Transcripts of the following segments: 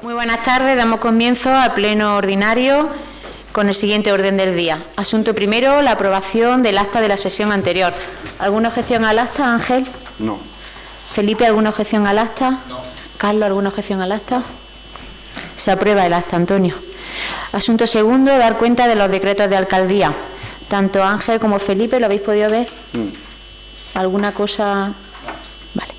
Muy buenas tardes, damos comienzo al pleno ordinario con el siguiente orden del día. Asunto primero, la aprobación del acta de la sesión anterior. ¿Alguna objeción al acta, Ángel? No. Felipe, ¿alguna objeción al acta? No. Carlos, ¿alguna objeción al acta? Se aprueba el acta, Antonio. Asunto segundo, dar cuenta de los decretos de alcaldía. Tanto Ángel como Felipe, ¿lo habéis podido ver? ¿Alguna cosa? Vale.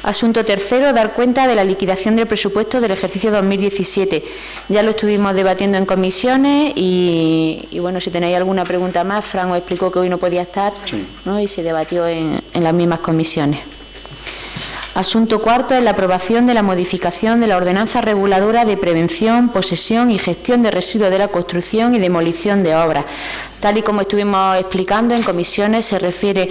Asunto tercero, dar cuenta de la liquidación del presupuesto del ejercicio 2017. Ya lo estuvimos debatiendo en comisiones y bueno, si tenéis alguna pregunta más, Fran os explicó que hoy no podía estar, Sí. ¿no? Y se debatió en las mismas comisiones. Asunto cuarto es la aprobación de la modificación de la ordenanza reguladora de prevención, posesión y gestión de residuos de la construcción y demolición de obras. Tal y como estuvimos explicando en comisiones, se refiere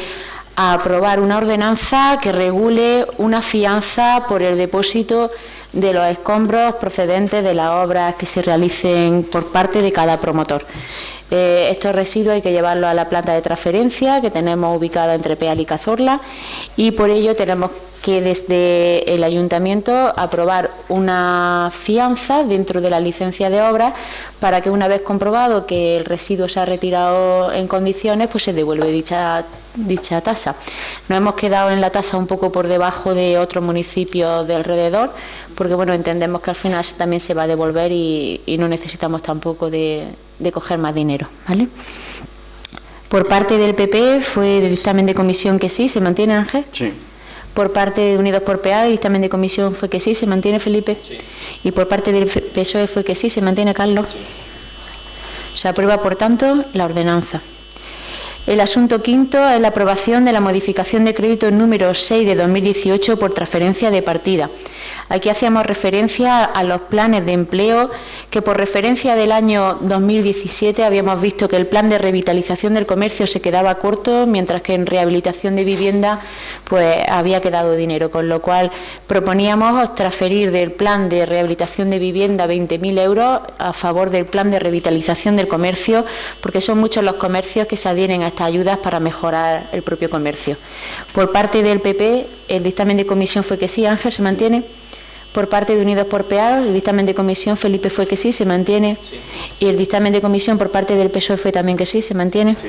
a aprobar una ordenanza que regule una fianza por el depósito de los escombros procedentes de las obras que se realicen por parte de cada promotor. Estos residuos hay que llevarlos a la planta de transferencia que tenemos ubicada entre Peal y Cazorla, y por ello tenemos que desde el ayuntamiento aprobar una fianza dentro de la licencia de obra para que, una vez comprobado que el residuo se ha retirado en condiciones, pues se devuelve dicha tasa. Nos hemos quedado en la tasa un poco por debajo de otros municipios de alrededor, porque bueno, entendemos que al final también se va a devolver y no necesitamos tampoco de coger más dinero, ¿vale? Por parte del PP fue de dictamen de comisión que sí, ¿se mantiene, Ángel? Sí. Por parte de Unidos por Peal, el dictamen de comisión fue que sí, ¿se mantiene, Felipe? Sí. Y por parte del PSOE fue que sí, ¿se mantiene, Carlos? Sí. Se aprueba, por tanto, la ordenanza. El asunto quinto es la aprobación de la modificación de crédito número 6 de 2018 por transferencia de partida. Aquí hacíamos referencia a los planes de empleo que, por referencia del año 2017, habíamos visto que el plan de revitalización del comercio se quedaba corto, mientras que en rehabilitación de vivienda pues había quedado dinero, con lo cual proponíamos transferir del plan de rehabilitación de vivienda 20.000 euros a favor del plan de revitalización del comercio, porque son muchos los comercios que se adhieren a estas ayudas para mejorar el propio comercio. Por parte del PP, el dictamen de comisión fue que sí. Ángel, ¿se mantiene? Por parte de Unidos por Peal, el dictamen de comisión, Felipe, fue que sí, ¿se mantiene? Sí. Y el dictamen de comisión por parte del PSOE fue también que sí, ¿se mantiene? Sí.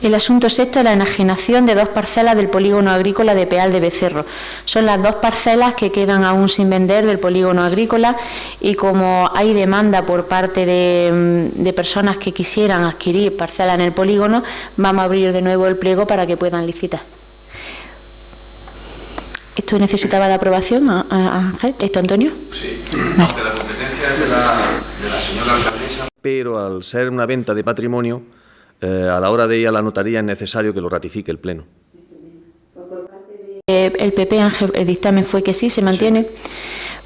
El asunto sexto es la enajenación de 2 parcelas del polígono agrícola de Peal de Becerro. Son las 2 parcelas que quedan aún sin vender del polígono agrícola, y como hay demanda por parte de personas que quisieran adquirir parcelas en el polígono, vamos a abrir de nuevo el pliego para que puedan licitar. ¿Esto necesitaba de aprobación, Ángel? ¿Esto, Antonio? Sí, aunque la competencia es de la señora alcaldesa. Pero al ser una venta de patrimonio, a la hora de ir a la notaría es necesario que lo ratifique el Pleno. El PP, Ángel, el dictamen fue que sí, ¿se mantiene?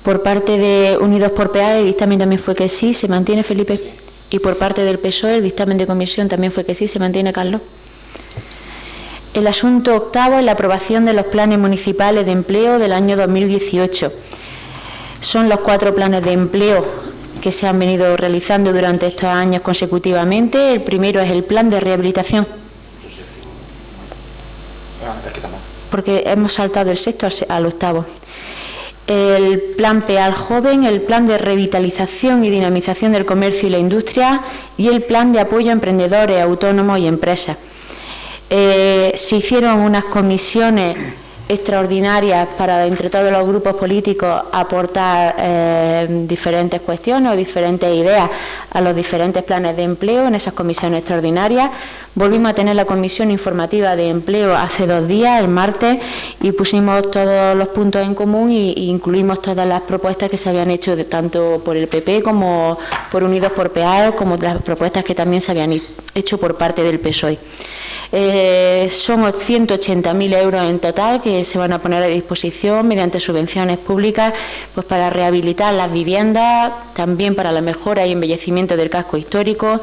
Por parte de Unidos por Peal, el dictamen también fue que sí, ¿se mantiene, Felipe? Y por parte del PSOE, el dictamen de comisión también fue que sí, ¿se mantiene, Carlos? El asunto octavo es la aprobación de los planes municipales de empleo del año 2018. Son los 4 planes de empleo que se han venido realizando durante estos años consecutivamente. El primero es el plan de rehabilitación, porque hemos saltado del sexto al octavo. El plan Peal Joven, el plan de revitalización y dinamización del comercio y la industria, y el plan de apoyo a emprendedores, autónomos y empresas. Se hicieron unas comisiones extraordinarias para, entre todos los grupos políticos, aportar diferentes cuestiones o diferentes ideas a los diferentes planes de empleo en esas comisiones extraordinarias. Volvimos a tener la comisión informativa de empleo hace 2 días, el martes, y pusimos todos los puntos en común e incluimos todas las propuestas que se habían hecho tanto por el PP como por Unidos por Peal, como las propuestas que también se habían hecho por parte del PSOE. Son 180.000 euros en total que se van a poner a disposición mediante subvenciones públicas, pues para rehabilitar las viviendas, también para la mejora y embellecimiento del casco histórico,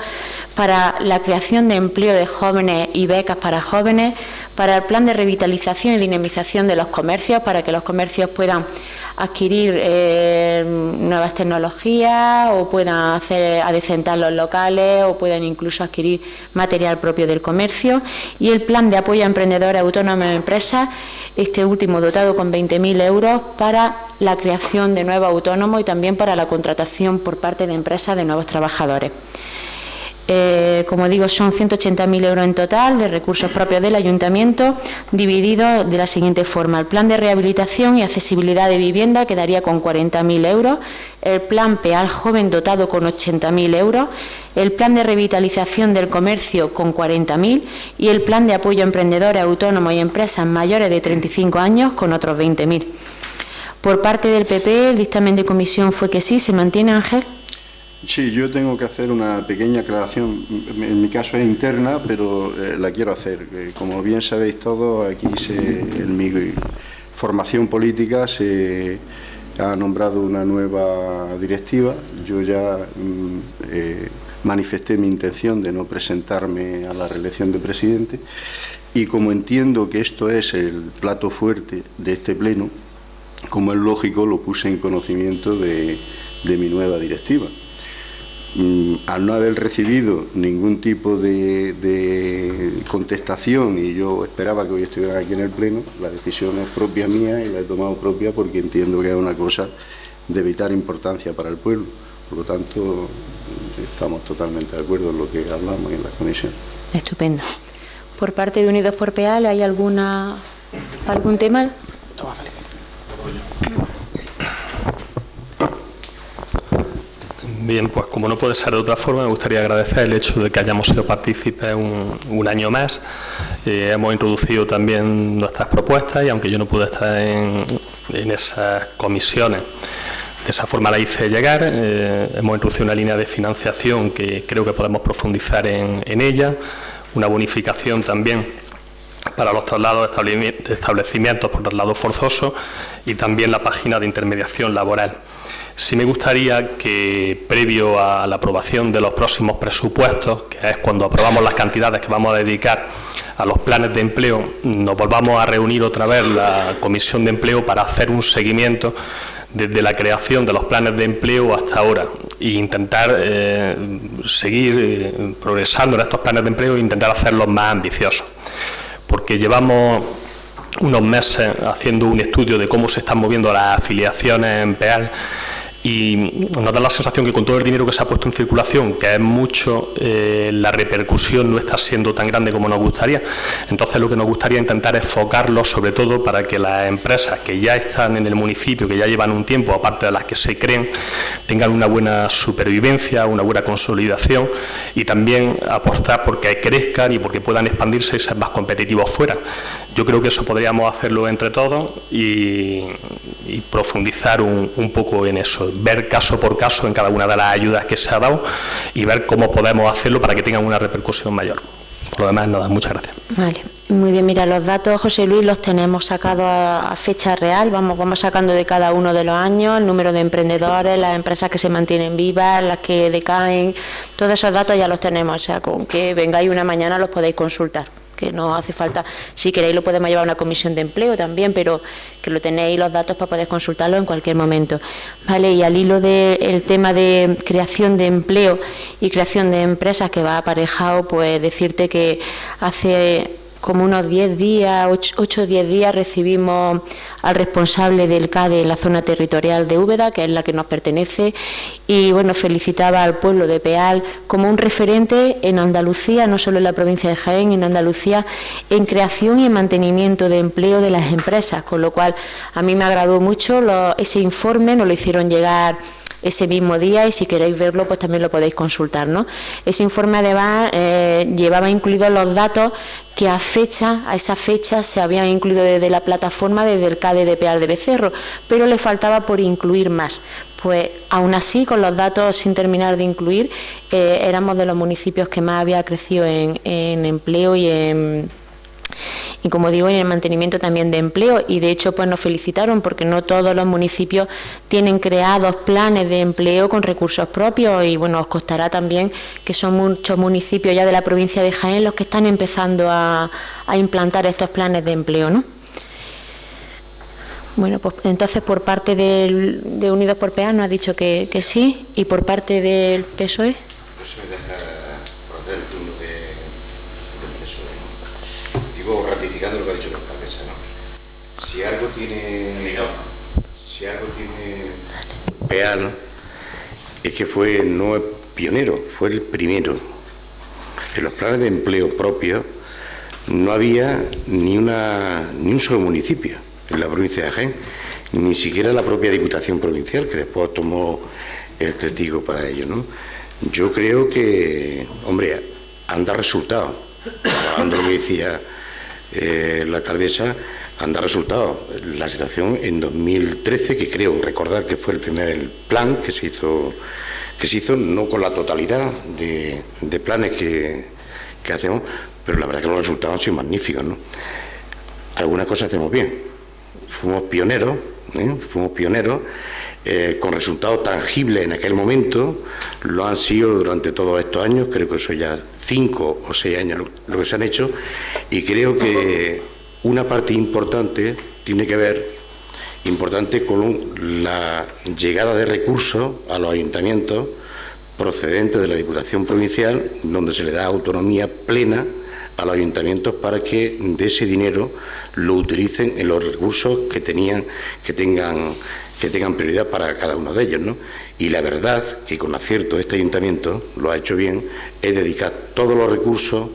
para la creación de empleo de jóvenes y becas para jóvenes, para el plan de revitalización y dinamización de los comercios, para que los comercios puedan adquirir nuevas tecnologías o puedan adecentar los locales o puedan incluso adquirir material propio del comercio. Y el plan de apoyo a emprendedores autónomos y empresas, este último dotado con 20.000 euros para la creación de nuevos autónomos y también para la contratación por parte de empresas de nuevos trabajadores. Como digo, son 180.000 euros en total de recursos propios del Ayuntamiento, divididos de la siguiente forma. El plan de rehabilitación y accesibilidad de vivienda quedaría con 40.000 euros, el plan PEAL Joven dotado con 80.000 euros, el plan de revitalización del comercio con 40.000 y el plan de apoyo a emprendedores autónomos y empresas mayores de 35 años con otros 20.000. Por parte del PP, el dictamen de comisión fue que sí. ¿Se mantiene, Ángel? Sí, yo tengo que hacer una pequeña aclaración, en mi caso es interna, pero la quiero hacer. Como bien sabéis todos, aquí en mi formación política se ha nombrado una nueva directiva. Yo ya manifesté mi intención de no presentarme a la reelección de presidente y como entiendo que esto es el plato fuerte de este pleno, como es lógico, lo puse en conocimiento de mi nueva directiva. Al no haber recibido ningún tipo de contestación y yo esperaba que hoy estuvieran aquí en el Pleno, la decisión es propia mía y la he tomado propia porque entiendo que es una cosa de vital importancia para el pueblo. Por lo tanto, estamos totalmente de acuerdo en lo que hablamos en la comisión. Estupendo. Por parte de Unidos por PEAL, ¿hay algún tema? Bien, pues como no puede ser de otra forma, me gustaría agradecer el hecho de que hayamos sido partícipes un año más. Hemos introducido también nuestras propuestas y aunque yo no pude estar en esas comisiones, de esa forma la hice llegar. Hemos introducido una línea de financiación que creo que podemos profundizar en ella, una bonificación también para los traslados de establecimientos por traslado forzoso y también la página de intermediación laboral. Sí me gustaría que, previo a la aprobación de los próximos presupuestos, que es cuando aprobamos las cantidades que vamos a dedicar a los planes de empleo, nos volvamos a reunir otra vez la Comisión de Empleo para hacer un seguimiento desde la creación de los planes de empleo hasta ahora e intentar seguir progresando en estos planes de empleo e intentar hacerlos más ambiciosos. Porque llevamos unos meses haciendo un estudio de cómo se están moviendo las afiliaciones en PEAL y nos da la sensación que con todo el dinero que se ha puesto en circulación, que es mucho, la repercusión no está siendo tan grande como nos gustaría. Entonces lo que nos gustaría intentar es enfocarlo sobre todo para que las empresas que ya están en el municipio, que ya llevan un tiempo, aparte de las que se creen, tengan una buena supervivencia, una buena consolidación y también apostar porque crezcan y porque puedan expandirse y ser más competitivos fuera. Yo creo que eso podríamos hacerlo entre todos y profundizar un poco en eso, ver caso por caso en cada una de las ayudas que se ha dado y ver cómo podemos hacerlo para que tengan una repercusión mayor. Por lo demás, nada, muchas gracias. Vale, muy bien, mira, los datos, José Luis, los tenemos sacados a fecha real, vamos sacando de cada uno de los años, el número de emprendedores, las empresas que se mantienen vivas, las que decaen, todos esos datos ya los tenemos, o sea, con que vengáis una mañana los podéis consultar, que no hace falta, si queréis lo podemos llevar a una comisión de empleo también, pero que lo tenéis los datos para poder consultarlo en cualquier momento. Vale, y al hilo del tema de creación de empleo y creación de empresas que va aparejado, pues decirte que hace como unos 10 días, 8 o 10 días, recibimos al responsable del CADE en la zona territorial de Úbeda, que es la que nos pertenece, y bueno, felicitaba al pueblo de Peal como un referente en Andalucía, no solo en la provincia de Jaén, en Andalucía, en creación y en mantenimiento de empleo de las empresas, con lo cual a mí me agradó mucho ese informe, nos lo hicieron llegar ese mismo día y si queréis verlo pues también lo podéis consultar, ¿no? Ese informe además llevaba incluidos los datos que a esa fecha se habían incluido desde la plataforma, desde el CADE de Peal de Becerro, pero le faltaba por incluir más. Pues aún así, con los datos sin terminar de incluir, éramos de los municipios que más había crecido en empleo y como digo, en el mantenimiento también de empleo, y de hecho pues nos felicitaron porque no todos los municipios tienen creados planes de empleo con recursos propios y bueno, os costará también que son muchos municipios ya de la provincia de Jaén los que están empezando a implantar estos planes de empleo, ¿no? Bueno, pues entonces por parte de Unidos por PEAL nos ha dicho que sí, y por parte del PSOE. No se me deja proceder el turno del PSOE, ¿no? Digo, ratificando lo que ha dicho la alcaldesa, ¿no? Si algo tiene PEAL, es que no es pionero, fue el primero. En los planes de empleo propios no había ni un solo municipio en la provincia de Jaén, ni siquiera la propia Diputación Provincial, que después tomó el testigo para ello, ¿no? Yo creo que, hombre, anda resultado, trabajando lo que decía la alcaldesa, anda resultado. La situación en 2013, que creo recordar que fue el primer plan que se hizo no con la totalidad de planes que hacemos, pero la verdad que los resultados han sido magníficos, ¿no? Algunas cosas hacemos bien. Fuimos pioneros, con resultados tangibles en aquel momento, lo han sido durante todos estos años, creo que son ya 5 o 6 años lo que se han hecho, y creo que una parte importante tiene que ver con la llegada de recursos a los ayuntamientos procedentes de la Diputación Provincial, donde se le da autonomía plena a los ayuntamientos para que de ese dinero lo utilicen en los recursos que tengan prioridad para cada uno de ellos, ¿no? Y la verdad que con acierto este ayuntamiento lo ha hecho bien, es dedicar todos los recursos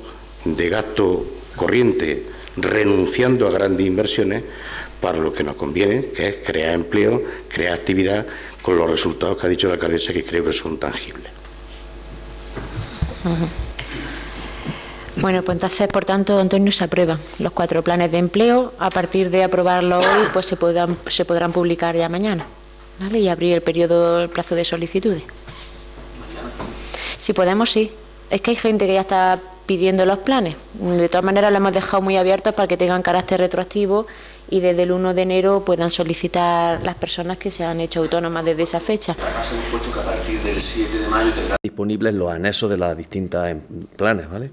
de gasto corriente, renunciando a grandes inversiones, para lo que nos conviene, que es crear empleo, crear actividad, con los resultados que ha dicho la alcaldesa, que creo que son tangibles. Bueno, pues entonces, por tanto, Antonio, se aprueban los 4 planes de empleo. A partir de aprobarlos hoy, pues se podrán publicar ya mañana, ¿vale? Y abrir el plazo de solicitudes. Si podemos, sí. Es que hay gente que ya está pidiendo los planes. De todas maneras, lo hemos dejado muy abiertos para que tengan carácter retroactivo y desde el 1 de enero puedan solicitar las personas que se han hecho autónomas desde esa fecha. Además, hemos puesto que a partir del 7 de mayo tendrá Disponibles los anexos de las distintas planes, ¿vale?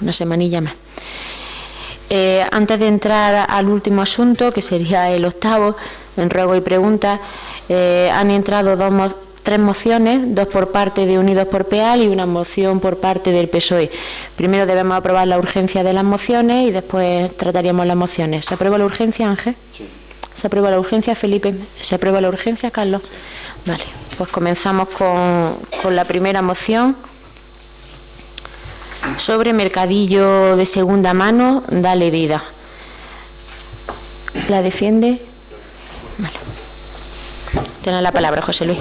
Una semanilla más. Antes de entrar al último asunto, que sería el 8º, en ruego y preguntas, han entrado 3 mociones, 2 por parte de Unidos por PEAL y una moción por parte del PSOE. Primero debemos aprobar la urgencia de las mociones y después trataríamos las mociones. ¿Se aprueba la urgencia, Ángel? Sí. ¿Se aprueba la urgencia, Felipe? ¿Se aprueba la urgencia, Carlos? Sí. Vale, pues comenzamos con la primera moción sobre mercadillo de segunda mano, Dale Vida. ¿La defiende? Vale. Tiene la palabra, José Luis.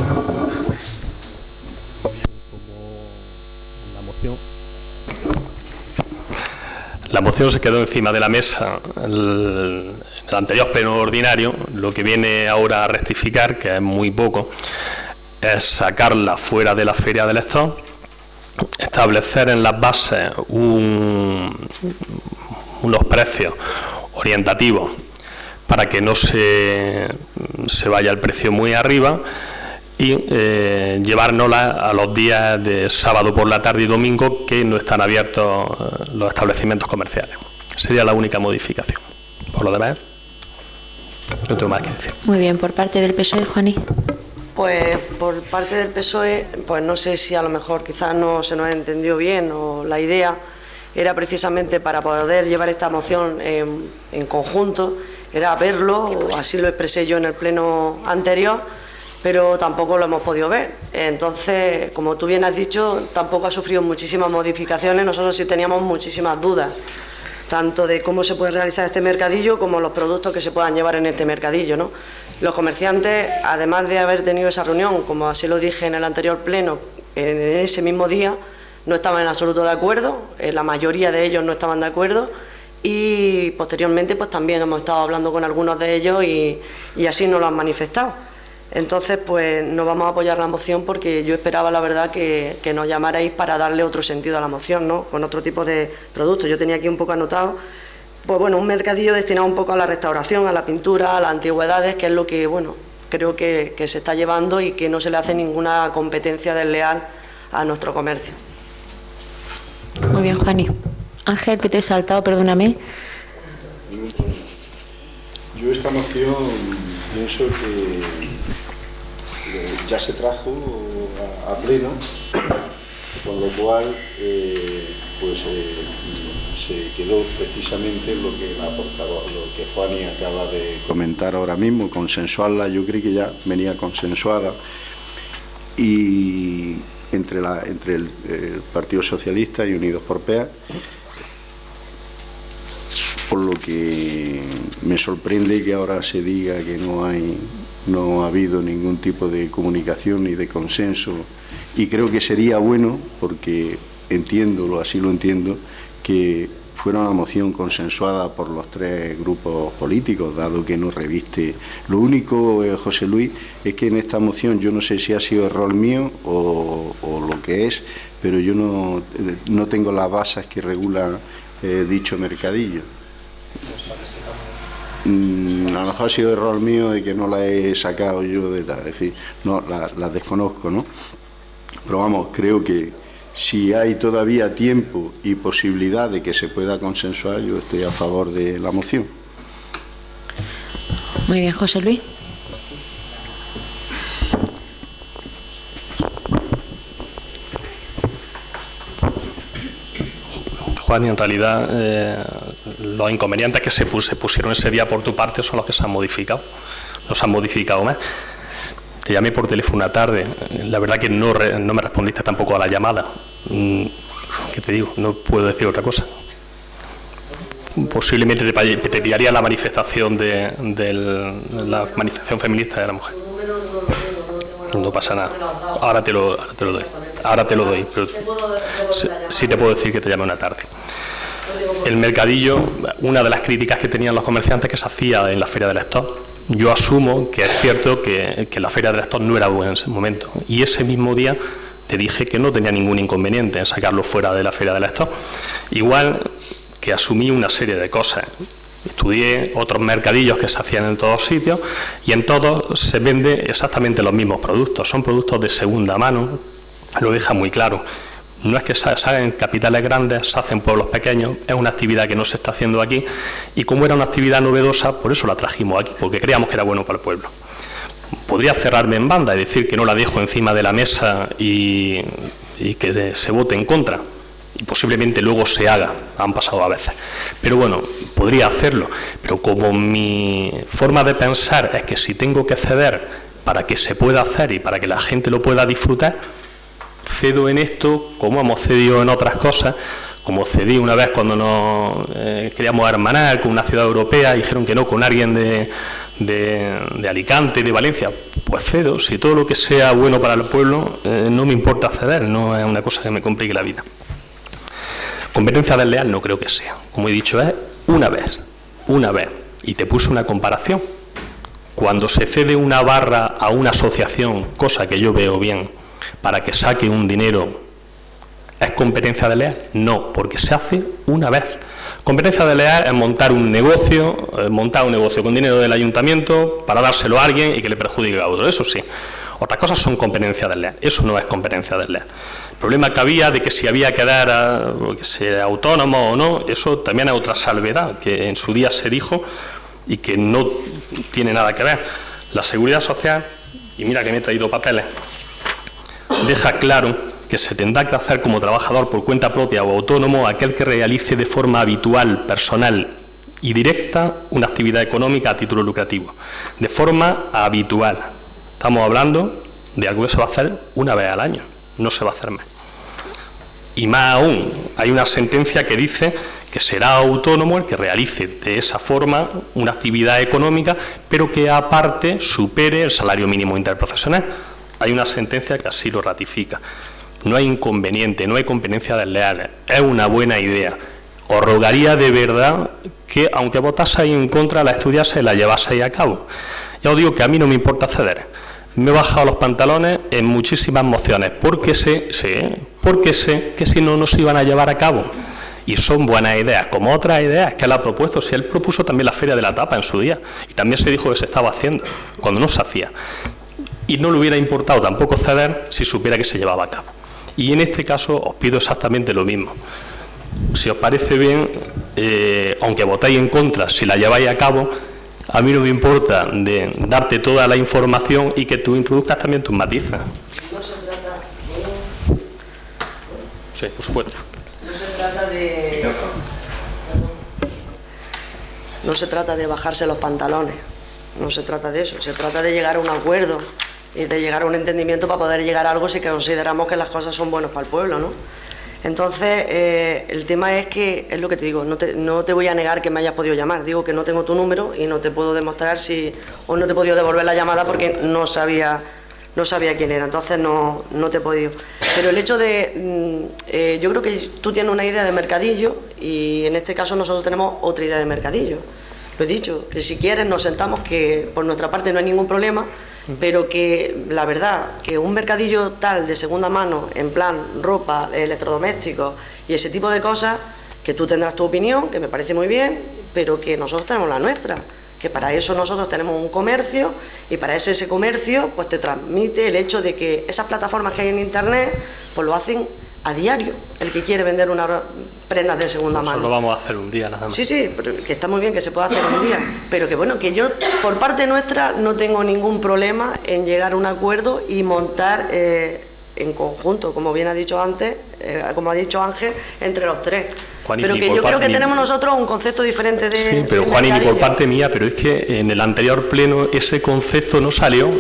La moción se quedó encima de la mesa el anterior pleno ordinario. Lo que viene ahora a rectificar, que es muy poco, es sacarla fuera de la feria del Estado, establecer en las bases unos precios orientativos para que no se vaya el precio muy arriba y llevárnosla a los días de sábado por la tarde y domingo que no están abiertos los establecimientos comerciales. Sería la única modificación. Por lo demás, no tengo más que decir. Muy bien, por parte del PSOE, Juaní. Pues por parte del PSOE, pues no sé si a lo mejor quizás no se nos entendió bien, o la idea era precisamente para poder llevar esta moción en conjunto, era verlo, o así lo expresé yo en el pleno anterior, pero tampoco lo hemos podido ver. Entonces, como tú bien has dicho, tampoco ha sufrido muchísimas modificaciones, nosotros sí teníamos muchísimas dudas, tanto de cómo se puede realizar este mercadillo como los productos que se puedan llevar en este mercadillo, ¿no? Los comerciantes, además de haber tenido esa reunión, como así lo dije en el anterior pleno, en ese mismo día, no estaban en absoluto de acuerdo, la mayoría de ellos no estaban de acuerdo, y posteriormente pues también hemos estado hablando con algunos de ellos y así nos lo han manifestado. Entonces pues no vamos a apoyar la moción porque yo esperaba la verdad que nos llamarais para darle otro sentido a la moción, ¿no? Con otro tipo de productos. Yo tenía aquí un poco anotado, pues bueno, un mercadillo destinado un poco a la restauración, a la pintura, a las antigüedades, que es lo que, bueno, creo que se está llevando y que no se le hace ninguna competencia desleal a nuestro comercio. Muy bien, Juaní. Ángel, que te he saltado, perdóname. esta moción pienso que ya se trajo a pleno, con lo cual se quedó precisamente lo que la portavoz, lo que Juani acaba de comentar ahora mismo, consensuarla. Yo creo que ya venía consensuada y entre el Partido Socialista y Unidos por PEA, por lo que me sorprende que ahora se diga que no ha habido ningún tipo de comunicación ni de consenso, y creo que sería bueno, porque así lo entiendo, que fuera una moción consensuada por los 3 grupos políticos, dado que no reviste. Lo único, José Luis, es que en esta moción, yo no sé si ha sido error mío o lo que es, pero yo no tengo las bases que regulan dicho mercadillo. A lo mejor ha sido error mío de que no la he sacado yo es decir, no, las desconozco, ¿no? Pero vamos, creo que si hay todavía tiempo y posibilidad de que se pueda consensuar, yo estoy a favor de la moción. Muy bien, José Luis. Juan, y en realidad los inconvenientes que se pusieron ese día por tu parte son los que se han modificado. No se han modificado más. Te llamé por teléfono una tarde, la verdad que no me respondiste tampoco a la llamada. ¿Qué te digo? No puedo decir otra cosa. Posiblemente te tiraría la manifestación la manifestación feminista de la mujer. No pasa nada. Ahora te lo doy. Ahora te lo doy. Pero sí te puedo decir que te llamé una tarde. El mercadillo, una de las críticas que tenían los comerciantes que se hacía en la Feria del Stock. Yo asumo que es cierto que la Feria del Stock no era buen momento, y ese mismo día te dije que no tenía ningún inconveniente en sacarlo fuera de la Feria del Stock. Igual que asumí una serie de cosas. Estudié otros mercadillos que se hacían en todos sitios, y en todos se venden exactamente los mismos productos. Son productos de segunda mano, lo deja muy claro. No es que se hagan en capitales grandes, se hacen en pueblos pequeños, es una actividad que no se está haciendo aquí, y como era una actividad novedosa, por eso la trajimos aquí, porque creíamos que era bueno para el pueblo. Podría cerrarme en banda y decir que no la dejo encima de la mesa y que se vote en contra, y posiblemente luego se haga, han pasado a veces. Pero bueno, podría hacerlo, pero como mi forma de pensar es que si tengo que ceder para que se pueda hacer y para que la gente lo pueda disfrutar, cedo en esto, como hemos cedido en otras cosas, como cedí una vez cuando nos queríamos hermanar con una ciudad europea, dijeron que no, con alguien de Alicante, de Valencia, pues cedo. Si todo lo que sea bueno para el pueblo, no me importa ceder, no es una cosa que me complique la vida. Competencia desleal no creo que sea, como he dicho, es una vez, y te puse una comparación. Cuando se cede una barra a una asociación, cosa que yo veo bien, para que saque un dinero, ¿es competencia desleal? No, porque se hace una vez. Competencia desleal es montar un negocio con dinero del ayuntamiento para dárselo a alguien y que le perjudique a otro, eso sí. Otras cosas son competencia desleal, eso no es competencia desleal. El problema que había de que si había que dar que sea autónomo o no, eso también es otra salvedad que en su día se dijo y que no tiene nada que ver. La seguridad social, y mira que me he traído papeles, deja claro que se tendrá que hacer como trabajador por cuenta propia o autónomo aquel que realice de forma habitual, personal y directa una actividad económica a título lucrativo. De forma habitual. Estamos hablando de algo que se va a hacer una vez al año, no se va a hacer más. Y más aún, hay una sentencia que dice que será autónomo el que realice de esa forma una actividad económica, pero que aparte supere el salario mínimo interprofesional. Hay una sentencia que así lo ratifica. No hay inconveniente, no hay competencia desleal, es una buena idea. Os rogaría de verdad que, aunque votaseis en contra, la estudiaseis y la llevaseis a cabo. Ya os digo que a mí no me importa ceder. Me he bajado los pantalones en muchísimas mociones, porque sé que si no, no se iban a llevar a cabo. Y son buenas ideas, como otras ideas que él ha propuesto. Si él propuso también la Feria de la Tapa en su día, y también se dijo que se estaba haciendo, cuando no se hacía. Y no le hubiera importado tampoco ceder si supiera que se llevaba a cabo. Y en este caso os pido exactamente lo mismo. Si os parece bien, aunque votéis en contra, si la lleváis a cabo, A mí no me importa de darte toda la información y que tú introduzcas también tus matices. No se trata Sí, por supuesto. No se trata de bajarse los pantalones, no se trata de eso, se trata de llegar a un acuerdo y de llegar a un entendimiento para poder llegar a algo si consideramos que las cosas son buenas para el pueblo, ¿no? Entonces, el tema es que, es lo que te digo, no te voy a negar que me hayas podido llamar, digo que no tengo tu número y no te puedo demostrar o no te he podido devolver la llamada porque no sabía quién era, entonces no te he podido. Pero el hecho de, yo creo que tú tienes una idea de mercadillo y en este caso nosotros tenemos otra idea de mercadillo. Lo he dicho, que si quieres nos sentamos, que por nuestra parte no hay ningún problema, pero que la verdad, que un mercadillo tal de segunda mano, en plan ropa, electrodomésticos y ese tipo de cosas, que tú tendrás tu opinión, que me parece muy bien, pero que nosotros tenemos la nuestra. Que para eso nosotros tenemos un comercio y para ese comercio pues te transmite el hecho de que esas plataformas que hay en internet pues lo hacen a diario, el que quiere vender unas prendas de segunda mano. Eso lo vamos a hacer un día nada más. Sí, pero que está muy bien que se pueda hacer un día, pero que bueno, que yo por parte nuestra no tengo ningún problema en llegar a un acuerdo y montar en conjunto, como bien ha dicho antes, como ha dicho Ángel, entre los tres. Juan, pero que yo creo que tenemos nosotros un concepto diferente de... Sí, pero Juan, y ni por parte mía, pero es que en el anterior pleno ese concepto no salió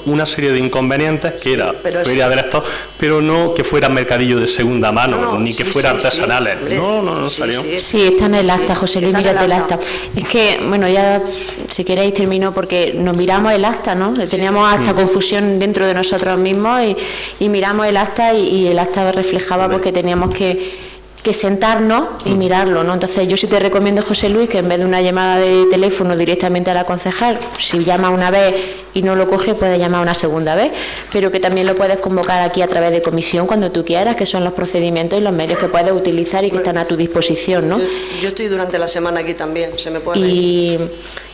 una serie de inconvenientes que era feria de estos, pero no que fueran mercadillos de segunda mano, ni que fueran artesanales. No salió. Sí, está en el acta, José Luis, mírate el acta. Es que, bueno, ya si queréis termino porque nos miramos el acta, ¿no? Teníamos hasta confusión dentro de nosotros mismos y miramos el acta y el acta reflejaba porque teníamos que sentarnos y mirarlo, ¿no? Entonces yo sí te recomiendo, José Luis, que en vez de una llamada de teléfono directamente a la concejal, si llama una vez y no lo coge, puedes llamar una segunda vez, pero que también lo puedes convocar aquí a través de comisión cuando tú quieras, que son los procedimientos y los medios que puedes utilizar y que están a tu disposición, ¿no? Yo estoy durante la semana aquí también, se me puede...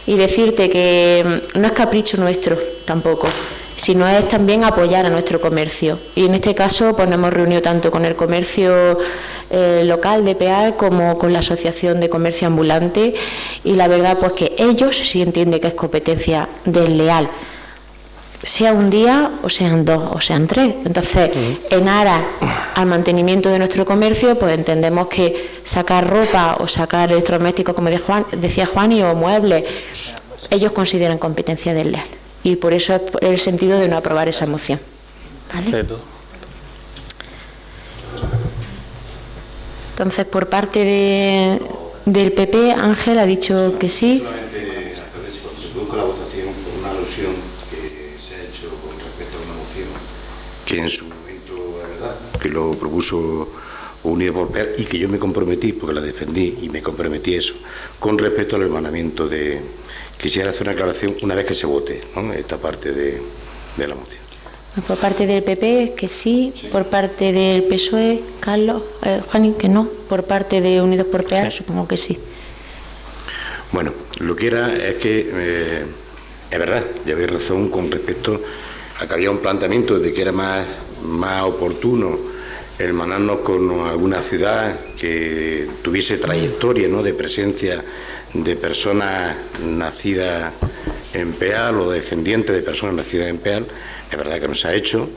Y decirte que no es capricho nuestro tampoco, sino es también apoyar a nuestro comercio. Y en este caso pues nos hemos reunido tanto con el comercio local de Peal como con la Asociación de Comercio Ambulante y la verdad pues que ellos sí entienden que es competencia desleal, sea un día o sean 2 o sean 3. Entonces, en aras al mantenimiento de nuestro comercio, pues entendemos que sacar ropa o sacar electrodomésticos, como decía Juan, o muebles, ellos consideran competencia desleal. Y por eso es el sentido de no aprobar esa moción. ¿Vale? Entonces, por parte del PP, Ángel ha dicho que sí. Solamente, cuando se produzca la votación, por una alusión que se ha hecho con respecto a una moción que en su momento, la verdad, que lo propuso Unido por Peal y que yo me comprometí, porque la defendí y me comprometí eso, con respecto al hermanamiento de... Quisiera hacer una aclaración una vez que se vote, ¿no?, esta parte de la moción. Por parte del PP, que sí. Por parte del PSOE, Carlos, Juan, que no. Por parte de Unidos por Peal, supongo que sí. Bueno, lo que era es que, es verdad, ya habéis razón con respecto a que había un planteamiento de que era más oportuno hermanarnos con alguna ciudad que tuviese trayectoria, ¿no?, de presencia de personas nacidas en Peal o descendientes de personas nacidas en Peal. Es verdad que no se ha hecho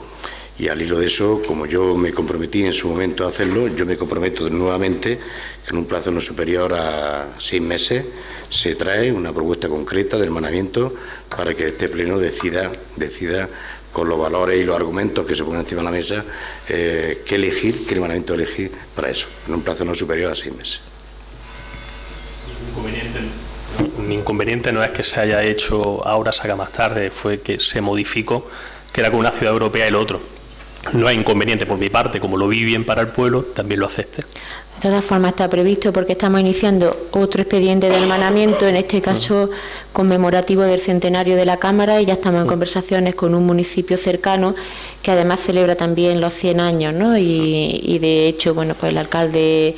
y al hilo de eso, como yo me comprometí en su momento a hacerlo, yo me comprometo nuevamente que en un plazo no superior a 6 meses se trae una propuesta concreta de hermanamiento para que este pleno decida con los valores y los argumentos que se pongan encima de la mesa qué hermanamiento elegir para eso, en un plazo no superior a 6 meses. Mi inconveniente no es que se haya hecho ahora, se haga más tarde, fue que se modificó, que era con una ciudad europea y el otro. No hay inconveniente por mi parte, como lo vi bien para el pueblo, también lo acepte. De todas formas está previsto porque estamos iniciando otro expediente de hermanamiento, en este caso conmemorativo del centenario de la Cámara, y ya estamos en conversaciones con un municipio cercano que además celebra también los 100 años, ¿no? Y de hecho, bueno, pues el alcalde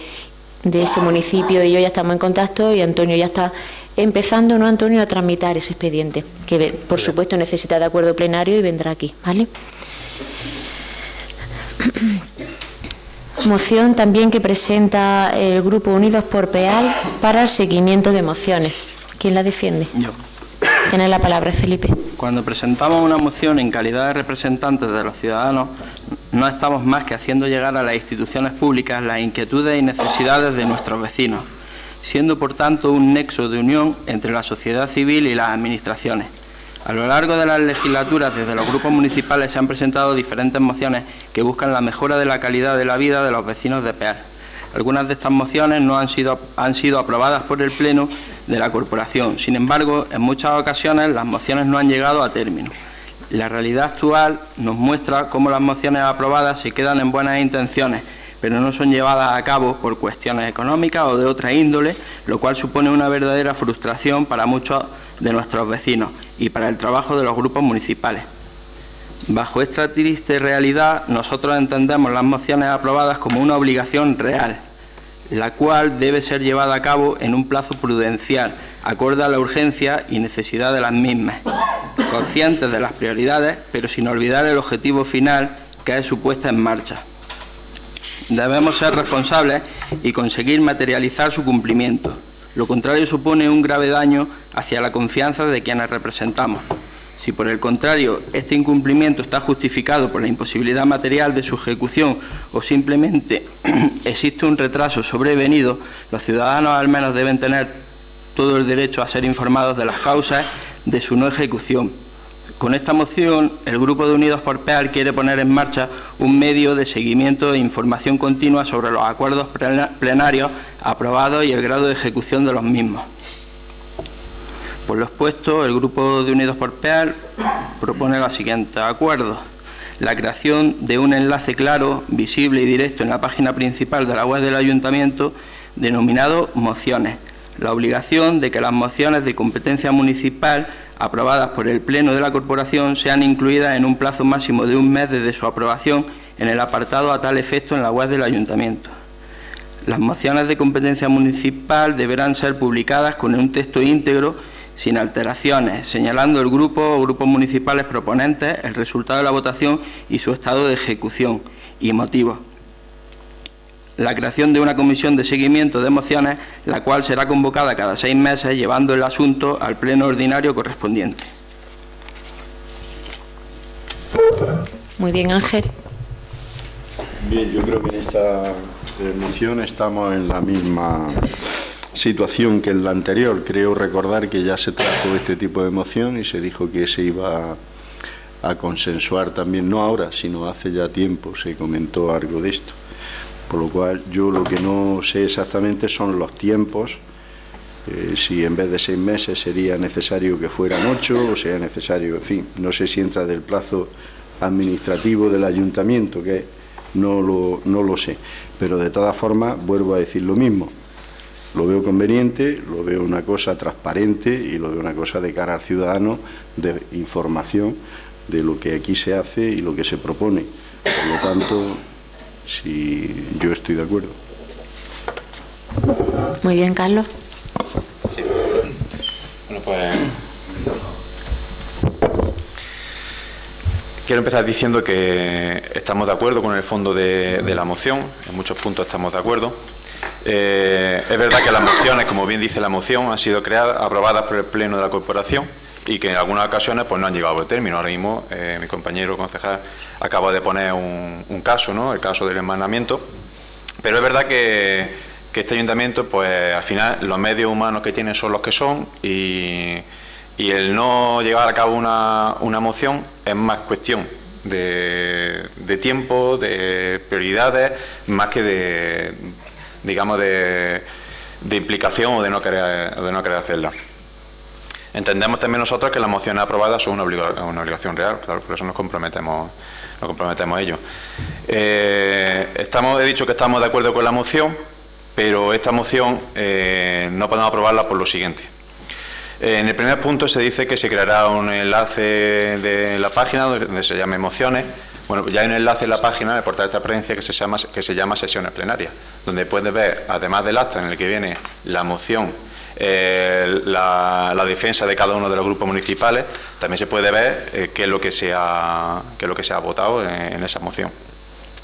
de ese municipio y yo ya estamos en contacto y Antonio ya está empezando, ¿no, Antonio?, a tramitar ese expediente, que por supuesto necesita de acuerdo plenario y vendrá aquí, ¿vale? Moción también que presenta el Grupo Unidos por Peal para el seguimiento de mociones. ¿Quién la defiende? Yo. Tiene la palabra, Felipe. Cuando presentamos una moción en calidad de representantes de los ciudadanos, no estamos más que haciendo llegar a las instituciones públicas las inquietudes y necesidades de nuestros vecinos, siendo por tanto un nexo de unión entre la sociedad civil y las administraciones. A lo largo de las legislaturas, desde los grupos municipales se han presentado diferentes mociones que buscan la mejora de la calidad de la vida de los vecinos de Peal. Algunas de estas mociones no han sido aprobadas por el Pleno de la Corporación. Sin embargo, en muchas ocasiones las mociones no han llegado a término. La realidad actual nos muestra cómo las mociones aprobadas se quedan en buenas intenciones, pero no son llevadas a cabo por cuestiones económicas o de otra índole, lo cual supone una verdadera frustración para muchos de nuestros vecinos y para el trabajo de los grupos municipales. Bajo esta triste realidad, nosotros entendemos las mociones aprobadas como una obligación real, la cual debe ser llevada a cabo en un plazo prudencial, acorde a la urgencia y necesidad de las mismas, conscientes de las prioridades, pero sin olvidar el objetivo final, que es su puesta en marcha. Debemos ser responsables y conseguir materializar su cumplimiento. Lo contrario supone un grave daño hacia la confianza de quienes representamos. Si por el contrario este incumplimiento está justificado por la imposibilidad material de su ejecución o simplemente existe un retraso sobrevenido, los ciudadanos al menos deben tener todo el derecho a ser informados de las causas de su no ejecución. Con esta moción, el Grupo de Unidos por Peal quiere poner en marcha un medio de seguimiento e información continua sobre los acuerdos plenarios aprobados y el grado de ejecución de los mismos. Por lo expuesto, el Grupo de Unidos por Peal propone los siguientes acuerdos: la creación de un enlace claro, visible y directo en la página principal de la web del Ayuntamiento, denominado mociones; la obligación de que las mociones de competencia municipal aprobadas por el Pleno de la Corporación sean incluidas en un plazo máximo de un mes desde su aprobación en el apartado a tal efecto en la web del Ayuntamiento. Las mociones de competencia municipal deberán ser publicadas con un texto íntegro, sin alteraciones, señalando el grupo o grupos municipales proponentes, el resultado de la votación y su estado de ejecución y motivos. La creación de una comisión de seguimiento de mociones, la cual será convocada cada 6 meses, llevando el asunto al pleno ordinario correspondiente. Muy bien, Ángel. Bien, yo creo que en esta moción estamos en la misma situación que en la anterior. Creo recordar que ya se trajo este tipo de moción y se dijo que se iba a consensuar también, no ahora, sino hace ya tiempo se comentó algo de esto. Por lo cual yo lo que no sé exactamente son los tiempos, si en vez de 6 meses sería necesario que fueran 8 o sea necesario, en fin, no sé si entra del plazo administrativo del ayuntamiento, que no lo sé, pero de todas formas vuelvo a decir lo mismo. Lo veo conveniente, lo veo una cosa transparente y lo veo una cosa de cara al ciudadano, de información de lo que aquí se hace y lo que se propone. Por lo tanto, sí, yo estoy de acuerdo. Muy bien, Carlos. Sí. Bueno, pues quiero empezar diciendo que estamos de acuerdo con el fondo de la moción. En muchos puntos estamos de acuerdo. Es verdad que las mociones, como bien dice la moción, han sido aprobadas por el Pleno de la Corporación y que en algunas ocasiones pues no han llegado a término. Ahora mismo mi compañero concejal acaba de poner un caso, ¿no?, el caso del hermanamiento, pero es verdad que este ayuntamiento, pues al final los medios humanos que tiene son los que son y el no llevar a cabo una moción es más cuestión de tiempo, de prioridades, más que de, digamos, de implicación o de no querer hacerla. Entendemos también nosotros que las mociones aprobadas son una obligación real, claro, por eso nos comprometemos a ello. He dicho que estamos de acuerdo con la moción, pero esta moción no podemos aprobarla por lo siguiente. En el primer punto se dice que se creará un enlace de la página donde se llame mociones. Bueno, ya hay un enlace en la página del portal de transparencia que se llama sesiones plenarias, donde puedes ver, además del acta en el que viene la moción, la defensa de cada uno de los grupos municipales, también se puede ver qué es lo que se ha votado en esa moción.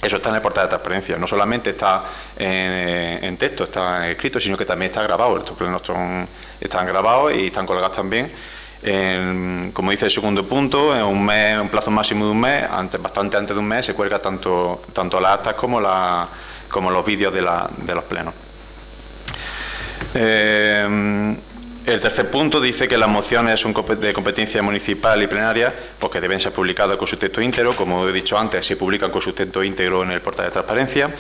Eso está en el portal de transparencia. No solamente está en texto, está escrito, sino que también está grabado. Estos plenos están grabados y están colgados también. Como dice el segundo punto, en un plazo máximo de un mes, bastante antes de un mes, se cuelga tanto las actas como los vídeos de los plenos. El tercer punto dice que las mociones son de competencia municipal y plenaria, pues que deben ser publicadas con su texto íntegro. Como he dicho antes, se publican con su texto íntegro en el portal de transparencia,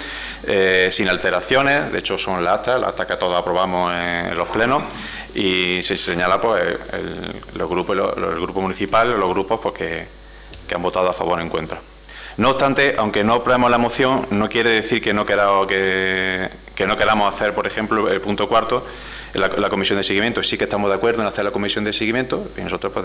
sin alteraciones. De hecho, son las actas que todos aprobamos en los plenos, y se señala pues el grupo municipal, los grupos pues que han votado a favor o en contra. No obstante, aunque no aprobemos la moción, no quiere decir que no queramos hacer, por ejemplo, el punto cuarto, la comisión de seguimiento. Sí que estamos de acuerdo en hacer la comisión de seguimiento, y nosotros pues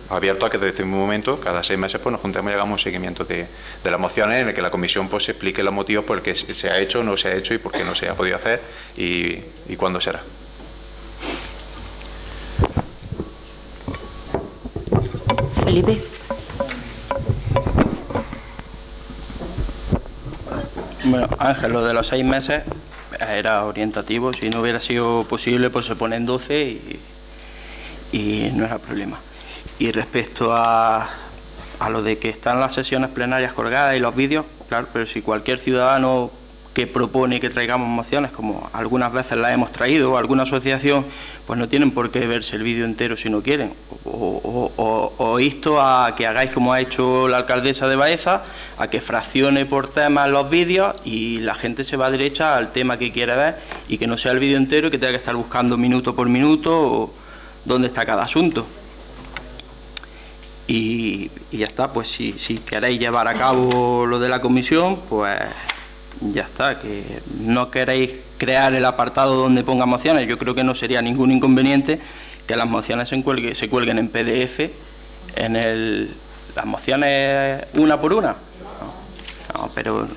abiertos a que desde este momento, cada 6 meses, pues nos juntemos y hagamos un seguimiento de las mociones, en el que la comisión pues explique los motivos por el que se ha hecho, no se ha hecho y por qué no se ha podido hacer y cuándo será. Felipe. Bueno, Ángel, lo de los 6 meses era orientativo. Si no hubiera sido posible, pues se ponen 12 y no era problema. Y respecto a lo de que están las sesiones plenarias colgadas y los vídeos, claro, pero si cualquier ciudadano que propone que traigamos mociones, como algunas veces las hemos traído, o alguna asociación, pues no tienen por qué verse el vídeo entero si no quieren. O insto a que hagáis como ha hecho la alcaldesa de Baeza, a que fraccione por temas los vídeos y la gente se va derecha al tema que quiere ver, y que no sea el vídeo entero y que tenga que estar buscando minuto por minuto o dónde está cada asunto. Y ya está, pues si queréis llevar a cabo lo de la comisión, pues ya está. Que no queréis crear el apartado donde ponga mociones, yo creo que no sería ningún inconveniente que las mociones se cuelguen en PDF, las mociones una por una. No, pero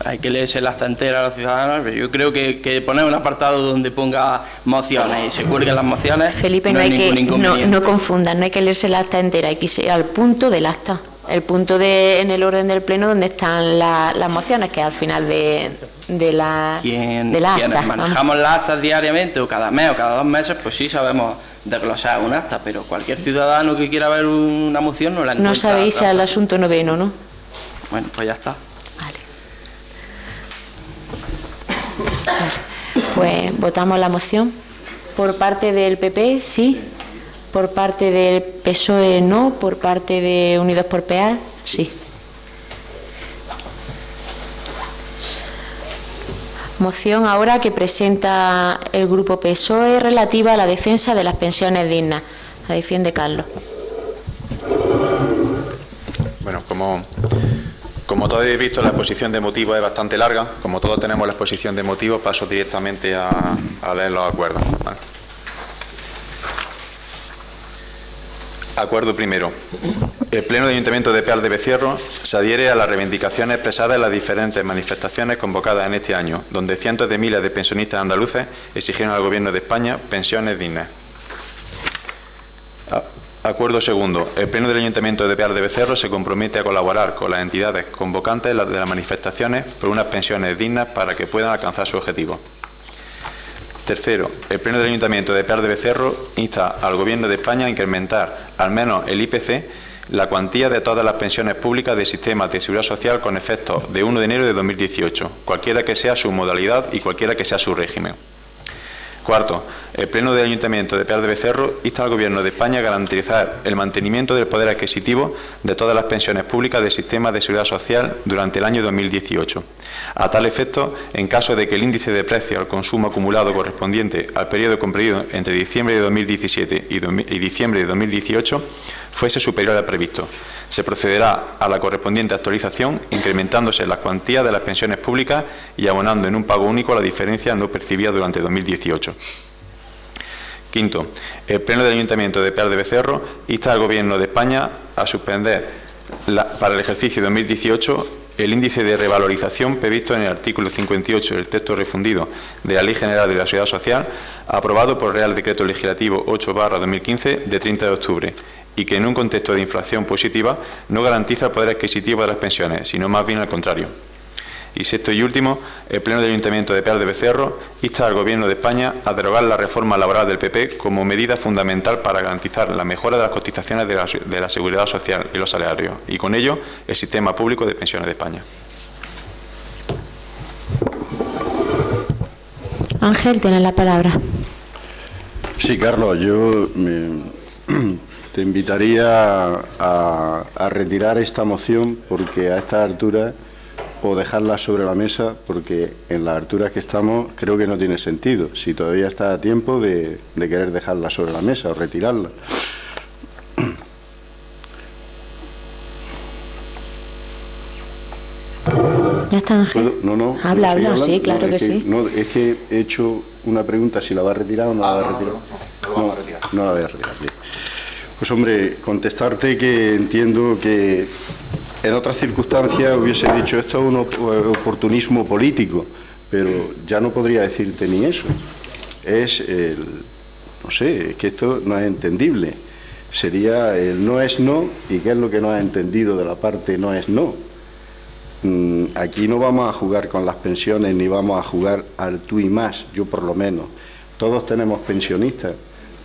hay que leerse la acta entera a los ciudadanos. Pero yo creo que poner un apartado donde ponga mociones y se cuelguen las mociones, Felipe, no hay que no confundan, no hay que leerse la acta entera, hay que ir al punto del acta, el punto en el orden del pleno donde están las mociones, que es al final de la acta. Quienes manejamos las actas diariamente o cada mes o cada 2 meses, pues sí sabemos desglosar un acta, pero cualquier ciudadano que quiera ver una moción no la encuentra. No sabéis el asunto noveno, ¿no? Bueno, pues ya está. Vale. Pues votamos la moción. Por parte del PP, sí. Por parte del PSOE, no. Por parte de Unidos por PEAL, sí. Moción ahora que presenta el grupo PSOE relativa a la defensa de las pensiones dignas. La defiende Carlos. Bueno, como todos habéis visto, la exposición de motivos es bastante larga. Como todos tenemos la exposición de motivos, paso directamente a leer los acuerdos. ¿Vale? Acuerdo primero. El Pleno del Ayuntamiento de Peal de Becerro se adhiere a las reivindicaciones expresadas en las diferentes manifestaciones convocadas en este año, donde cientos de miles de pensionistas andaluces exigieron al Gobierno de España pensiones dignas. Acuerdo segundo. El Pleno del Ayuntamiento de Peal de Becerro se compromete a colaborar con las entidades convocantes de las manifestaciones por unas pensiones dignas para que puedan alcanzar su objetivo. Tercero, el Pleno del Ayuntamiento de Peal de Becerro insta al Gobierno de España a incrementar al menos el IPC, la cuantía de todas las pensiones públicas del sistema de seguridad social con efectos de 1 de enero de 2018, cualquiera que sea su modalidad y cualquiera que sea su régimen. Cuarto, el Pleno del Ayuntamiento de Peal de Becerro insta al Gobierno de España a garantizar el mantenimiento del poder adquisitivo de todas las pensiones públicas del sistema de seguridad social durante el año 2018. A tal efecto, en caso de que el índice de precio al consumo acumulado correspondiente al periodo comprendido entre diciembre de 2017 y diciembre de 2018 fuese superior al previsto, se procederá a la correspondiente actualización, incrementándose las cuantías de las pensiones públicas y abonando en un pago único la diferencia no percibida durante 2018. Quinto, el Pleno del Ayuntamiento de Peal de Becerro insta al Gobierno de España a suspender para el ejercicio 2018 el índice de revalorización previsto en el artículo 58 del texto refundido de la Ley General de la Seguridad Social, aprobado por Real Decreto Legislativo 8/2015 de 30 de octubre, y que en un contexto de inflación positiva no garantiza el poder adquisitivo de las pensiones, sino más bien al contrario. Y sexto y último, el Pleno del Ayuntamiento de Peal de Becerro insta al Gobierno de España a derogar la reforma laboral del PP como medida fundamental para garantizar la mejora de las cotizaciones de la Seguridad Social y los salarios, y con ello el sistema público de pensiones de España. Ángel, tienes la palabra. Sí, Carlos, yo te invitaría a retirar esta moción, porque a estas alturas, o dejarla sobre la mesa, porque en las alturas que estamos creo que no tiene sentido, si todavía está a tiempo de querer dejarla sobre la mesa o retirarla. Ya está, Ángel. No. Habla, sí, claro que sí. No, es que he hecho una pregunta, si la va a retirar o no la va a retirar. No la voy a retirar. Bien. Pues hombre, contestarte que entiendo que en otras circunstancias hubiese dicho esto es un oportunismo político, pero ya no podría decirte ni eso. No sé, es que esto no es entendible. Sería el no es no, y qué es lo que no has entendido de la parte no es no. Aquí no vamos a jugar con las pensiones ni vamos a jugar al tú y más, yo por lo menos. Todos tenemos pensionistas,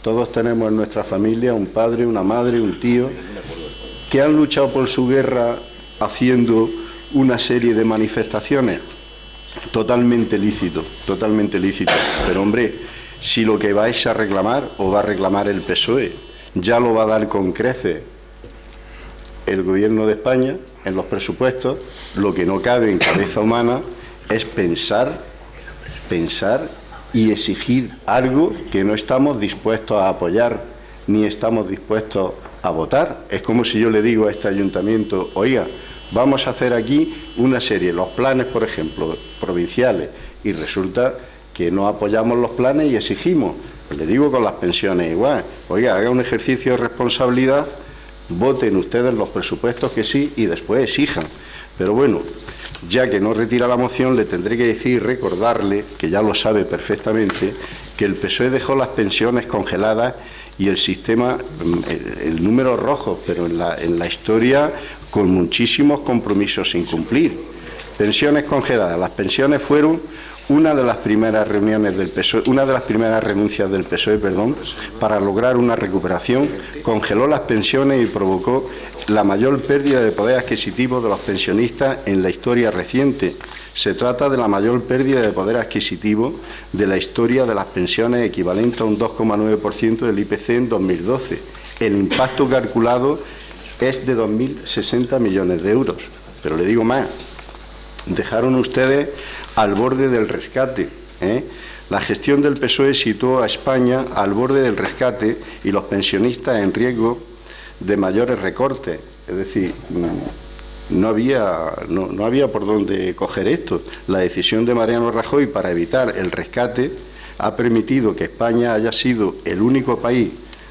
todos tenemos en nuestra familia un padre, una madre, un tío, que han luchado por su guerra haciendo una serie de manifestaciones. Totalmente lícito, pero hombre, si lo que vais a reclamar o va a reclamar el PSOE ya lo va a dar con creces el Gobierno de España en los presupuestos, lo que no cabe en cabeza humana es pensar y exigir algo que no estamos dispuestos a apoyar ni estamos dispuestos a votar. Es como si yo le digo a este ayuntamiento, oiga, vamos a hacer aquí una serie, los planes, por ejemplo, provinciales, y resulta que no apoyamos los planes y exigimos. Le digo con las pensiones igual, oiga, haga un ejercicio de responsabilidad, voten ustedes los presupuestos que sí y después exijan. Pero bueno, ya que no retira la moción, le tendré que decir y recordarle, que ya lo sabe perfectamente, que el PSOE dejó las pensiones congeladas y el sistema, el número rojo, pero en la historia con muchísimos compromisos sin cumplir. Pensiones congeladas. Las pensiones fueron una de las primeras reuniones del PSOE, una de las primeras renuncias del PSOE, para lograr una recuperación. Congeló las pensiones y provocó la mayor pérdida de poder adquisitivo de los pensionistas en la historia reciente. Se trata de la mayor pérdida de poder adquisitivo de la historia de las pensiones, equivalente a un 2,9% del IPC en 2012. El impacto calculado es de 2.060 millones de euros. Pero le digo más, dejaron ustedes al borde del rescate. La gestión del PSOE situó a España al borde del rescate y los pensionistas en riesgo de mayores recortes. Es decir, no había por dónde coger esto. La decisión de Mariano Rajoy para evitar el rescate ha permitido que España haya sido el único país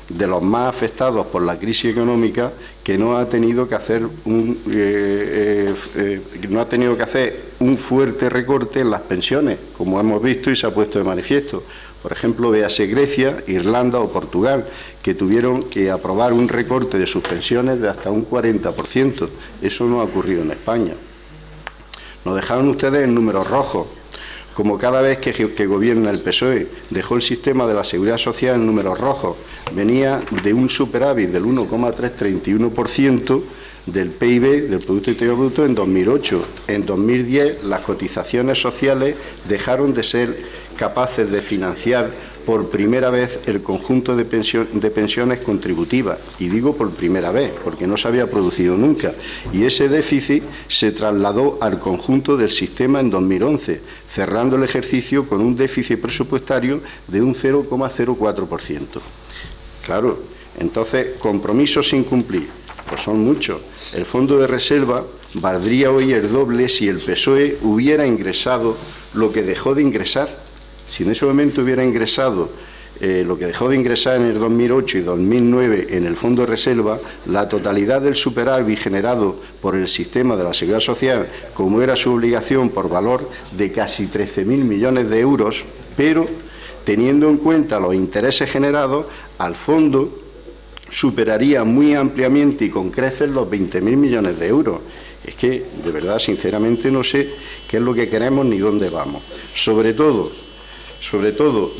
de los más afectados por la crisis económica que no ha tenido que hacer un fuerte recorte en las pensiones, como hemos visto y se ha puesto de manifiesto. Por ejemplo, véase Grecia, Irlanda o Portugal, que tuvieron que aprobar un recorte de sus pensiones de hasta un 40%. Eso no ha ocurrido en España. Nos dejaron ustedes en números rojos. Como cada vez que gobierna el PSOE, dejó el sistema de la Seguridad Social en números rojos. Venía de un superávit del 1,331% del PIB, del Producto Interior Bruto, en 2008. En 2010, las cotizaciones sociales dejaron de ser capaces de financiar por primera vez el conjunto de pensiones contributivas. Y digo por primera vez, porque no se había producido nunca. Y ese déficit se trasladó al conjunto del sistema en 2011, cerrando el ejercicio con un déficit presupuestario de un 0,04%. Claro, entonces, compromisos sin cumplir, pues son muchos. El fondo de reserva valdría hoy el doble si el PSOE hubiera ingresado lo que dejó de ingresar. Si en ese momento hubiera ingresado lo que dejó de ingresar en el 2008 y 2009 en el fondo de reserva, la totalidad del superávit generado por el sistema de la Seguridad Social, como era su obligación, por valor de casi 13.000 millones de euros, pero teniendo en cuenta los intereses generados, al fondo superaría muy ampliamente y con creces los 20.000 millones de euros. Es que, de verdad, sinceramente, no sé qué es lo que queremos ni dónde vamos. Sobre todo,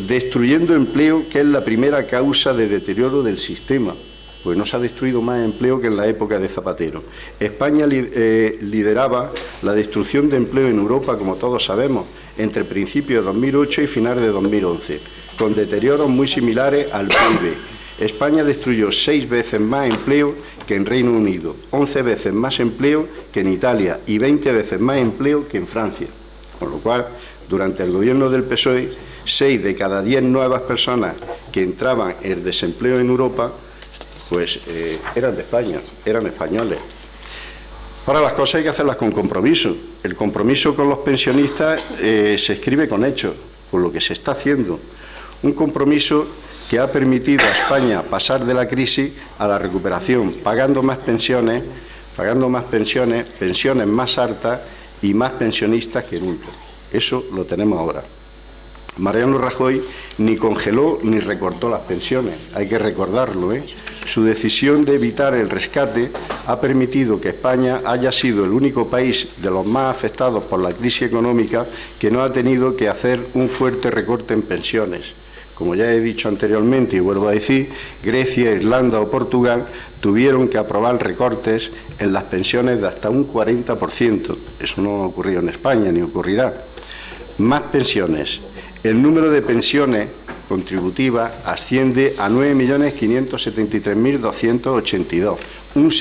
destruyendo empleo, que es la primera causa de deterioro del sistema, pues no se ha destruido más empleo que en la época de Zapatero. España lideraba la destrucción de empleo en Europa, como todos sabemos, entre principios de 2008 y finales de 2011, con deterioros muy similares al PIB. España destruyó 6 veces más empleo que en Reino Unido, 11 veces más empleo que en Italia y 20 veces más empleo que en Francia. Con lo cual, durante el gobierno del PSOE, 6 de cada 10 nuevas personas que entraban en desempleo en Europa, pues eran de España, eran españoles. Ahora, las cosas hay que hacerlas con compromiso. El compromiso con los pensionistas se escribe con hechos, con lo que se está haciendo. Un compromiso que ha permitido a España pasar de la crisis a la recuperación, pagando más pensiones, pensiones más altas y más pensionistas que nunca. Eso lo tenemos ahora. Mariano Rajoy ni congeló ni recortó las pensiones, hay que recordarlo, ¿eh? Su decisión de evitar el rescate ha permitido que España haya sido el único país de los más afectados por la crisis económica que no ha tenido que hacer un fuerte recorte en pensiones. Como ya he dicho anteriormente y vuelvo a decir, Grecia, Irlanda o Portugal tuvieron que aprobar recortes en las pensiones de hasta un 40%. Eso no ha ocurrido en España ni ocurrirá. Más pensiones. El número de pensiones contributivas asciende a 9.573.282, un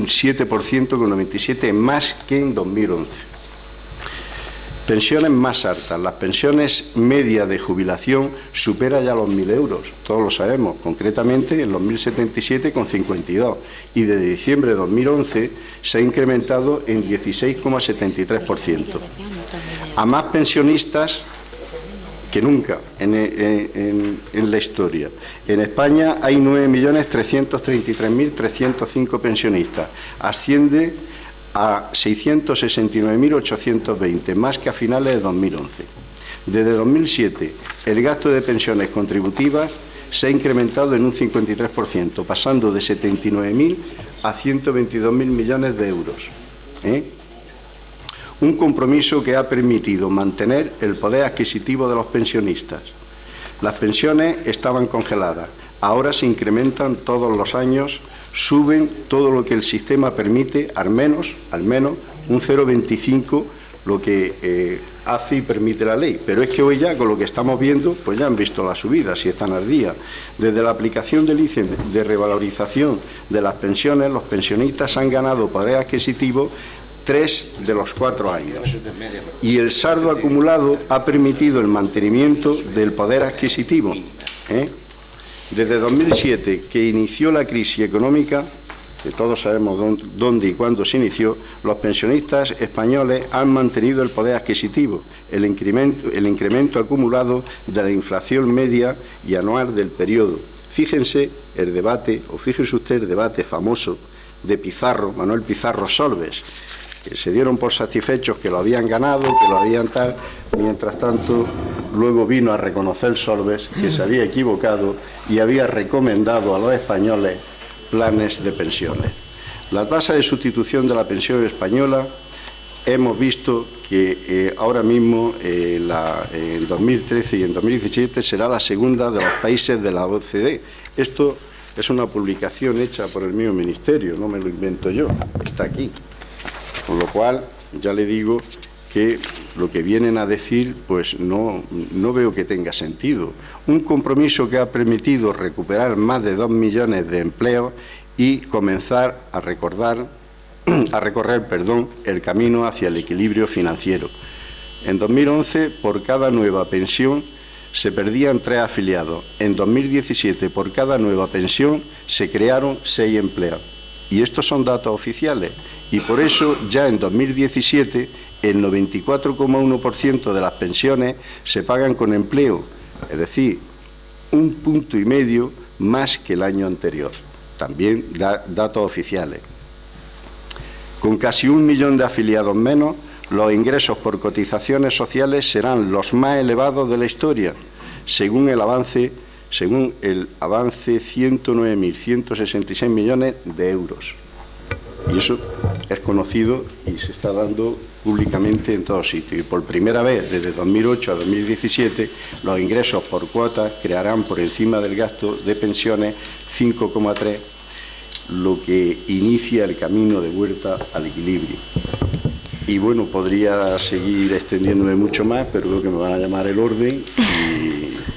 7,97% más que en 2011. Pensiones más altas. Las pensiones medias de jubilación supera ya los 1.000 euros, todos lo sabemos, concretamente en los 1.077,52 y desde diciembre de 2011 se ha incrementado en 16,73%. A más pensionistas que nunca en la historia. En España hay 9.333.305 pensionistas. Asciende a 669.820, más que a finales de 2011. Desde 2007, el gasto de pensiones contributivas se ha incrementado en un 53%, pasando de 79.000 a 122.000 millones de euros. Un compromiso que ha permitido mantener el poder adquisitivo de los pensionistas. Las pensiones estaban congeladas, ahora se incrementan todos los años, suben todo lo que el sistema permite, al menos un 0,25, lo que hace y permite la ley. Pero es que hoy ya, con lo que estamos viendo, pues ya han visto la subida, si están al día. Desde la aplicación del ICE de revalorización de las pensiones, los pensionistas han ganado poder adquisitivo 3 de los 4 años. Y el saldo acumulado ha permitido el mantenimiento del poder adquisitivo. Desde 2007, que inició la crisis económica, que todos sabemos dónde y cuándo se inició, los pensionistas españoles han mantenido el poder adquisitivo, el incremento acumulado de la inflación media y anual del periodo. Fíjense el debate, o fíjese usted el debate famoso de Pizarro, Manuel Pizarro Solbes, que se dieron por satisfechos que lo habían ganado, que lo habían tal. Mientras tanto, luego vino a reconocer Solbes que se había equivocado y había recomendado a los españoles planes de pensiones. La tasa de sustitución de la pensión española, hemos visto que ahora mismo, en 2013 y en 2017, será la segunda de los países de la OCDE. Esto es una publicación hecha por el mismo ministerio, no me lo invento yo, está aquí. Con lo cual, ya le digo que lo que vienen a decir, pues no veo que tenga sentido. Un compromiso que ha permitido recuperar más de 2 millones de empleos y comenzar a recorrer el camino hacia el equilibrio financiero. En 2011, por cada nueva pensión, se perdían 3 afiliados. En 2017, por cada nueva pensión, se crearon 6 empleos. Y estos son datos oficiales. Y por eso, ya en 2017, el 94,1% de las pensiones se pagan con empleo, es decir, 1,5 puntos más que el año anterior. También datos oficiales. Con casi 1 millón de afiliados menos, los ingresos por cotizaciones sociales serán los más elevados de la historia, según el avance según el avance, 109.166 millones de euros. Y eso es conocido y se está dando públicamente en todos sitios. Y por primera vez, desde 2008 a 2017, los ingresos por cuotas crearán por encima del gasto de pensiones 5,3, lo que inicia el camino de vuelta al equilibrio. Y bueno, podría seguir extendiéndome mucho más, pero veo que me van a llamar el orden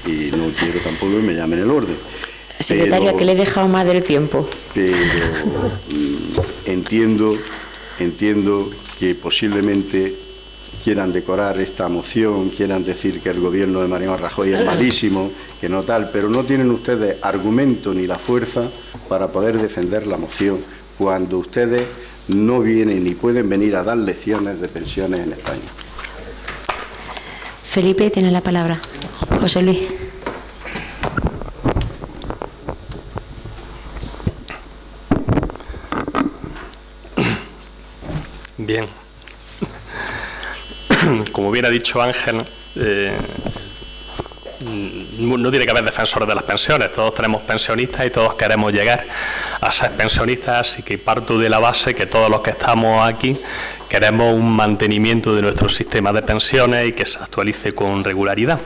y no quiero tampoco que me llamen el orden. Secretaria, que le he dejado más del tiempo. Pero entiendo que posiblemente quieran decorar esta moción, quieran decir que el gobierno de Mariano Rajoy es malísimo, que no tal, pero no tienen ustedes argumento ni la fuerza para poder defender la moción, cuando ustedes no vienen ni pueden venir a dar lecciones de pensiones en España. Felipe, tiene la palabra. José Luis. Bien. Como bien ha dicho Ángel, no tiene que haber defensores de las pensiones. Todos tenemos pensionistas y todos queremos llegar a ser pensionistas, así que parto de la base que todos los que estamos aquí queremos un mantenimiento de nuestro sistema de pensiones y que se actualice con regularidad.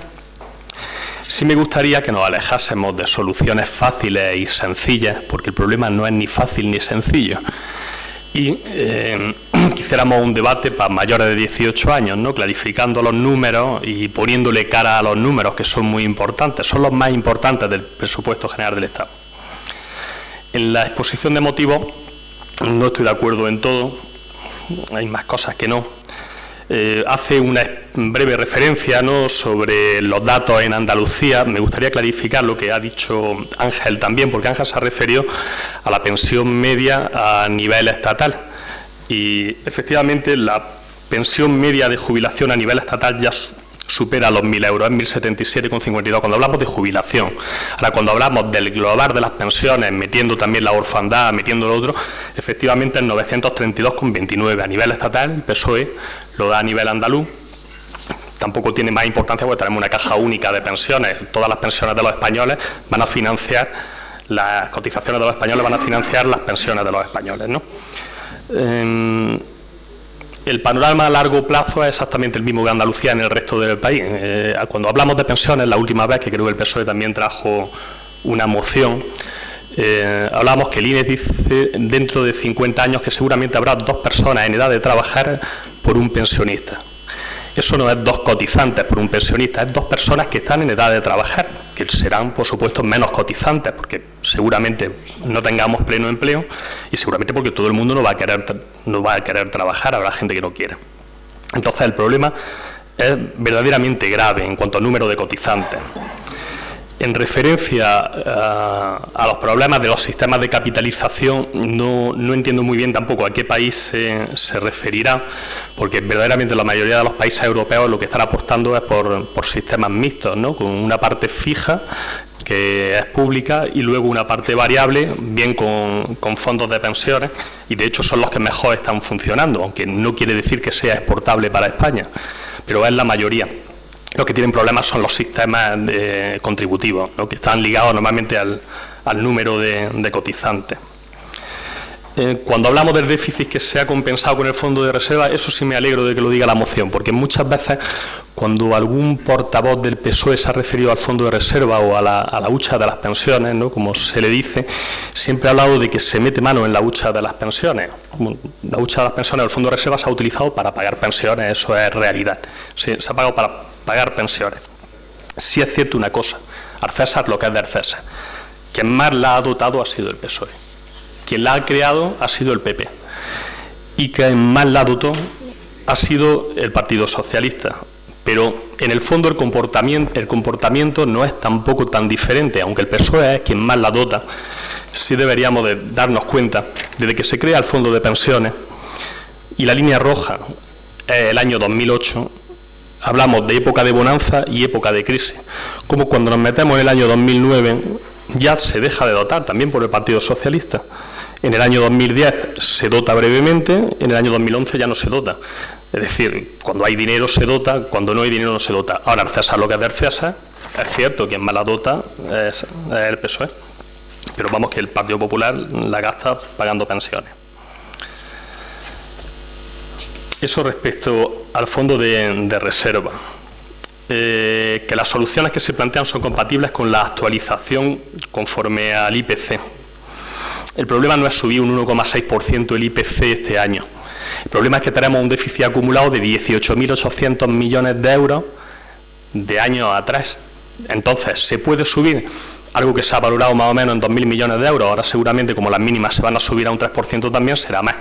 Sí me gustaría que nos alejásemos de soluciones fáciles y sencillas, porque el problema no es ni fácil ni sencillo. Y quisiéramos un debate para mayores de 18 años, ¿no? Clarificando los números y poniéndole cara a los números, que son muy importantes, son los más importantes del presupuesto general del Estado. En la exposición de motivos no estoy de acuerdo en todo, hay más cosas que no. Hace una breve referencia, ¿no?, sobre los datos en Andalucía. Me gustaría clarificar lo que ha dicho Ángel también, porque Ángel se refirió a la pensión media a nivel estatal. Y efectivamente la pensión media de jubilación a nivel estatal ya supera los 1.000 euros, es 1.077,52 cuando hablamos de jubilación. Ahora, cuando hablamos del global de las pensiones, metiendo también la orfandad, metiendo lo otro, efectivamente es 932,29 a nivel estatal. El PSOE lo da a nivel andaluz. Tampoco tiene más importancia porque tenemos una caja única de pensiones. Todas las pensiones de los españoles van a financiar, las cotizaciones de los españoles van a financiar las pensiones de los españoles, ¿no? El panorama a largo plazo es exactamente el mismo que Andalucía en el resto del país. Cuando hablamos de pensiones, la última vez, que creo que el PSOE también trajo una moción, hablamos que el INE dice dentro de 50 años que seguramente habrá 2 personas en edad de trabajar por un pensionista. Eso no es 2 cotizantes por un pensionista, es 2 personas que están en edad de trabajar, que serán, por supuesto, menos cotizantes, porque seguramente no tengamos pleno empleo y seguramente porque todo el mundo no va a querer trabajar, habrá gente que no quiera. Entonces, el problema es verdaderamente grave en cuanto al número de cotizantes. En referencia a los problemas de los sistemas de capitalización, no entiendo muy bien tampoco a qué país se referirá, porque verdaderamente la mayoría de los países europeos lo que están apostando es por sistemas mixtos, ¿no?, con una parte fija que es pública y luego una parte variable, bien con fondos de pensiones, y de hecho son los que mejor están funcionando, aunque no quiere decir que sea exportable para España, pero es la mayoría. Los que tienen problemas son los sistemas contributivos, ¿no?, que están ligados normalmente al número de cotizantes. Cuando hablamos del déficit que se ha compensado con el fondo de reserva, eso sí me alegro de que lo diga la moción, porque muchas veces cuando algún portavoz del PSOE se ha referido al fondo de reserva o a la hucha de las pensiones, ¿no?, como se le dice, siempre ha hablado de que se mete mano en la hucha de las pensiones. La hucha de las pensiones, el fondo de reserva se ha utilizado para pagar pensiones, eso es realidad. Se ha pagado para pagar pensiones. Sí es cierto una cosa, al César lo que es del César. Quien más la ha dotado ha sido el PSOE. Quien la ha creado ha sido el PP. Y quien más la dotó ha sido el Partido Socialista. Pero en el fondo el comportamiento no es tampoco tan diferente, aunque el PSOE es quien más la dota. Sí deberíamos de darnos cuenta, desde que se crea el fondo de pensiones y la línea roja es el año 2008, hablamos de época de bonanza y época de crisis. Como cuando nos metemos en el año 2009 ya se deja de dotar también por el Partido Socialista. En el año 2010 se dota brevemente, en el año 2011 ya no se dota. Es decir, cuando hay dinero se dota, cuando no hay dinero no se dota. Ahora el César lo que es del César Es cierto que en mala dota es el PSOE, pero vamos, que el Partido Popular la gasta pagando pensiones. Eso respecto al fondo de reserva. Que las soluciones que se plantean son compatibles con la actualización conforme al IPC. El problema no es subir un 1,6% el IPC este año. El problema es que tenemos un déficit acumulado de 18.800 millones de euros de años atrás. Entonces, ¿se puede subir algo que se ha valorado más o menos en 2.000 millones de euros? Ahora seguramente, como las mínimas se van a subir a un 3% también, será más.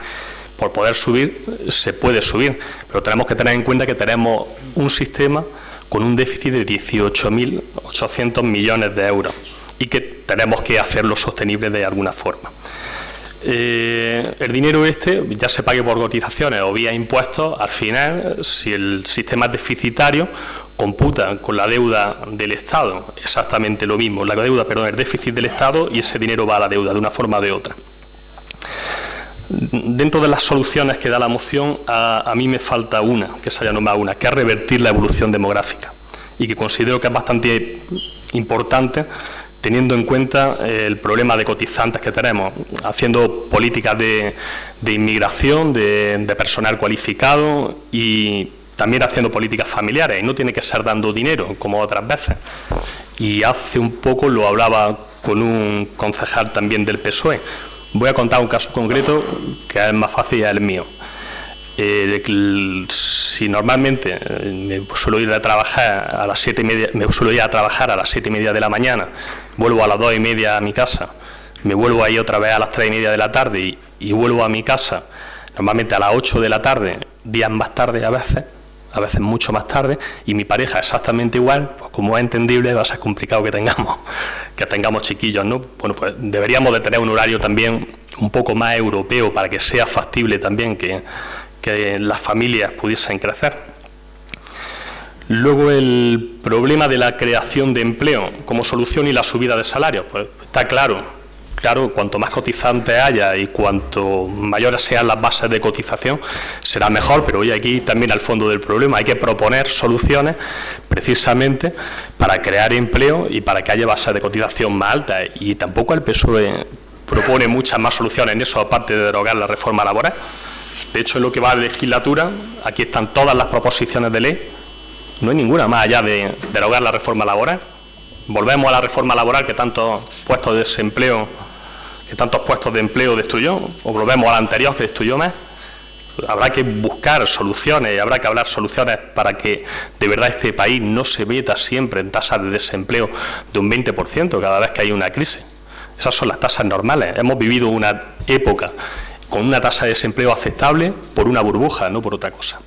Por poder subir, se puede subir, pero tenemos que tener en cuenta que tenemos un sistema con un déficit de 18.800 millones de euros y que tenemos que hacerlo sostenible de alguna forma. El dinero ya se pague por cotizaciones o vía impuestos, al final, si el sistema es deficitario, computa con la deuda del Estado exactamente lo mismo, el déficit del Estado, y ese dinero va a la deuda de una forma o de otra. Dentro de las soluciones que da la moción, a mí me falta una, que se haya nombrado una, que es revertir la evolución demográfica, y que considero que es bastante importante teniendo en cuenta el problema de cotizantes que tenemos, haciendo políticas de inmigración, de personal cualificado y también haciendo políticas familiares, y no tiene que ser dando dinero como otras veces. Y hace un poco lo hablaba con un concejal también del PSOE. Voy a contar un caso concreto que es más fácil y es el mío. Si normalmente me suelo ir a trabajar a las 7:30, de la mañana, vuelvo a las 2:30 a mi casa, me vuelvo ahí otra vez a las 3:30 de la tarde y vuelvo a mi casa normalmente a las 8 de la tarde, días más tarde a veces mucho más tarde, y mi pareja exactamente igual, pues como es entendible, va a ser complicado que tengamos chiquillos, ¿no? Bueno, pues deberíamos de tener un horario también un poco más europeo para que sea factible también que las familias pudiesen crecer. Luego, el problema de la creación de empleo como solución y la subida de salarios, pues está claro, cuanto más cotizantes haya y cuanto mayores sean las bases de cotización, será mejor, pero hoy aquí también al fondo del problema hay que proponer soluciones precisamente para crear empleo y para que haya bases de cotización más altas, y tampoco el PSOE propone muchas más soluciones en eso, aparte de derogar la reforma laboral. De hecho, en lo que va de legislatura, aquí están todas las proposiciones de ley, no hay ninguna más allá de derogar la reforma laboral. Volvemos a la reforma laboral que tantos puestos de empleo destruyó, o volvemos a la anterior que destruyó más. Habrá que buscar soluciones y habrá que hablar soluciones para que de verdad este país no se meta siempre en tasas de desempleo de un 20% cada vez que hay una crisis. Esas son las tasas normales. Hemos vivido una época con una tasa de desempleo aceptable por una burbuja, no por otra cosa.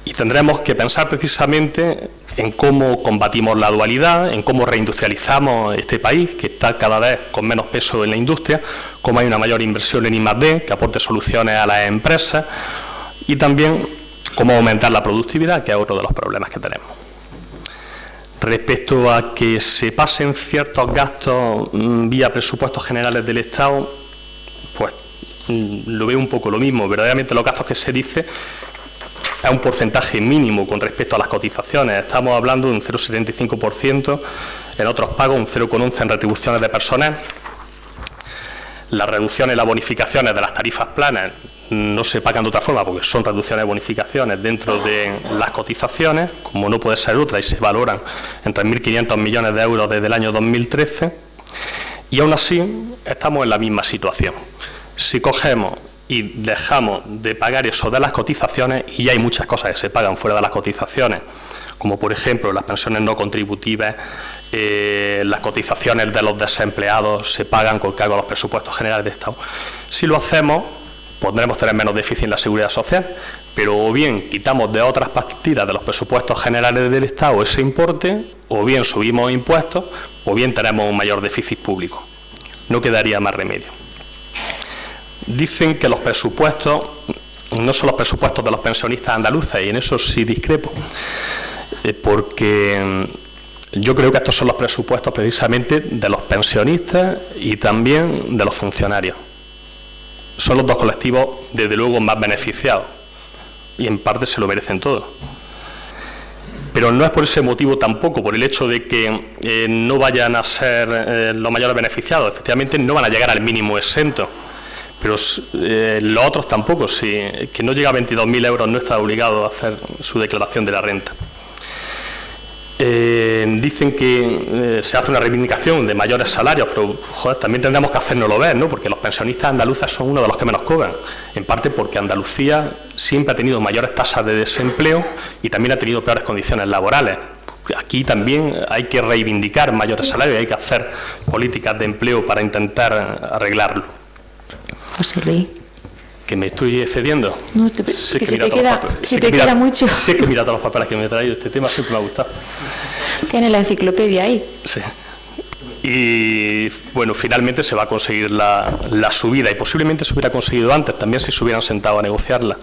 Y tendremos que pensar precisamente en cómo combatimos la dualidad, en cómo reindustrializamos este país, que está cada vez con menos peso en la industria, cómo hay una mayor inversión en I+D, que aporte soluciones a las empresas, y también cómo aumentar la productividad, que es otro de los problemas que tenemos. Respecto a que se pasen ciertos gastos vía presupuestos generales del Estado, pues lo veo un poco lo mismo. Verdaderamente los gastos que se dice es un porcentaje mínimo con respecto a las cotizaciones. Estamos hablando de un 0,75% en otros pagos, un 0,11% en retribuciones de personal. Las reducciones y las bonificaciones de las tarifas planas no se pagan de otra forma porque son reducciones y bonificaciones dentro de las cotizaciones, como no puede ser otra, y se valoran en 3.500 millones de euros desde el año 2013, y aún así estamos en la misma situación. Si cogemos y dejamos de pagar eso de las cotizaciones, y hay muchas cosas que se pagan fuera de las cotizaciones, como por ejemplo las pensiones no contributivas, las cotizaciones de los desempleados se pagan con cargo a los presupuestos generales de Estado. Si lo hacemos, podremos tener menos déficit en la seguridad social, pero o bien quitamos de otras partidas de los presupuestos generales del Estado ese importe, o bien subimos impuestos, o bien tenemos un mayor déficit público. No quedaría más remedio. Dicen que los presupuestos no son los presupuestos de los pensionistas andaluces, y en eso sí discrepo, porque yo creo que estos son los presupuestos precisamente de los pensionistas y también de los funcionarios. Son los dos colectivos, desde luego, más beneficiados, y en parte se lo merecen todos. pero no es por ese motivo tampoco, por el hecho de que no vayan a ser los mayores beneficiados. Efectivamente, no van a llegar al mínimo exento, pero los otros tampoco. Si que no llega a 22.000 euros no está obligado a hacer su declaración de la renta. Dicen que se hace una reivindicación de mayores salarios, pero joder, también tendremos que hacérnoslo ver, ¿no? Porque los pensionistas andaluces son uno de los que menos cobran, en parte porque Andalucía siempre ha tenido mayores tasas de desempleo y también ha tenido peores condiciones laborales. Aquí también hay que reivindicar mayores salarios y hay que hacer políticas de empleo para intentar arreglarlo. José Luis. Que me estoy excediendo. No, que se te queda mucho. Sé que mira todos los papeles que me he traído. Este tema siempre me ha gustado. Tiene la enciclopedia ahí. Sí. Y bueno, finalmente se va a conseguir la subida y posiblemente se hubiera conseguido antes también si se hubieran sentado a negociarla.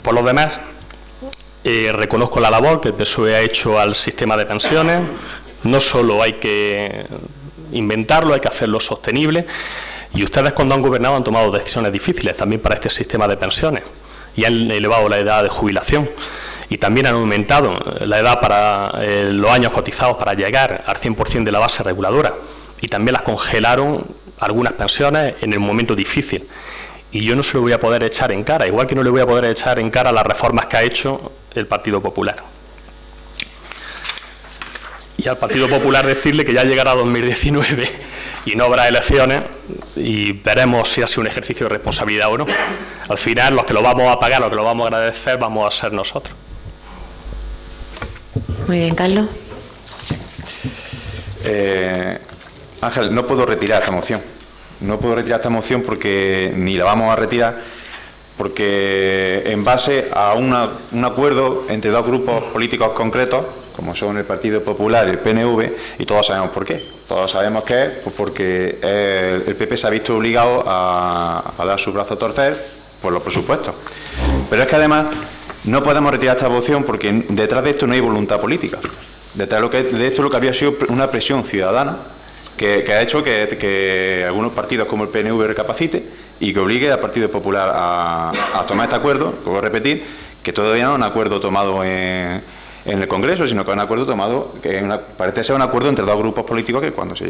Por lo demás, reconozco la labor que el PSOE ha hecho al sistema de pensiones. No solo hay que inventarlo, hay que hacerlo sostenible. Y ustedes, cuando han gobernado, han tomado decisiones difíciles también para este sistema de pensiones y han elevado la edad de jubilación y también han aumentado la edad para los años cotizados para llegar al 100% de la base reguladora y también las congelaron algunas pensiones en el momento difícil. Y yo no se lo voy a poder echar en cara, igual que no le voy a poder echar en cara las reformas que ha hecho el Partido Popular. Y al Partido Popular decirle que ya llegará 2019 y no habrá elecciones y veremos si ha sido un ejercicio de responsabilidad o no. Al final, los que lo vamos a pagar, los que lo vamos a agradecer, vamos a ser nosotros. Muy bien, Carlos. Ángel, no puedo retirar esta moción. No puedo retirar esta moción porque ni la vamos a retirar, porque en base a un acuerdo entre dos grupos políticos concretos, como son el Partido Popular y el PNV, y todos sabemos por qué. Todos sabemos que es pues porque el PP se ha visto obligado a dar su brazo a torcer por los presupuestos. Pero es que además no podemos retirar esta moción porque detrás de esto no hay voluntad política. Detrás de esto lo que había sido una presión ciudadana que ha hecho que algunos partidos como el PNV recapacite y que obligue al Partido Popular a tomar este acuerdo. Puedo repetir que todavía no es un acuerdo tomado en el Congreso, sino que es un acuerdo tomado, parece ser un acuerdo entre dos grupos políticos que cuando se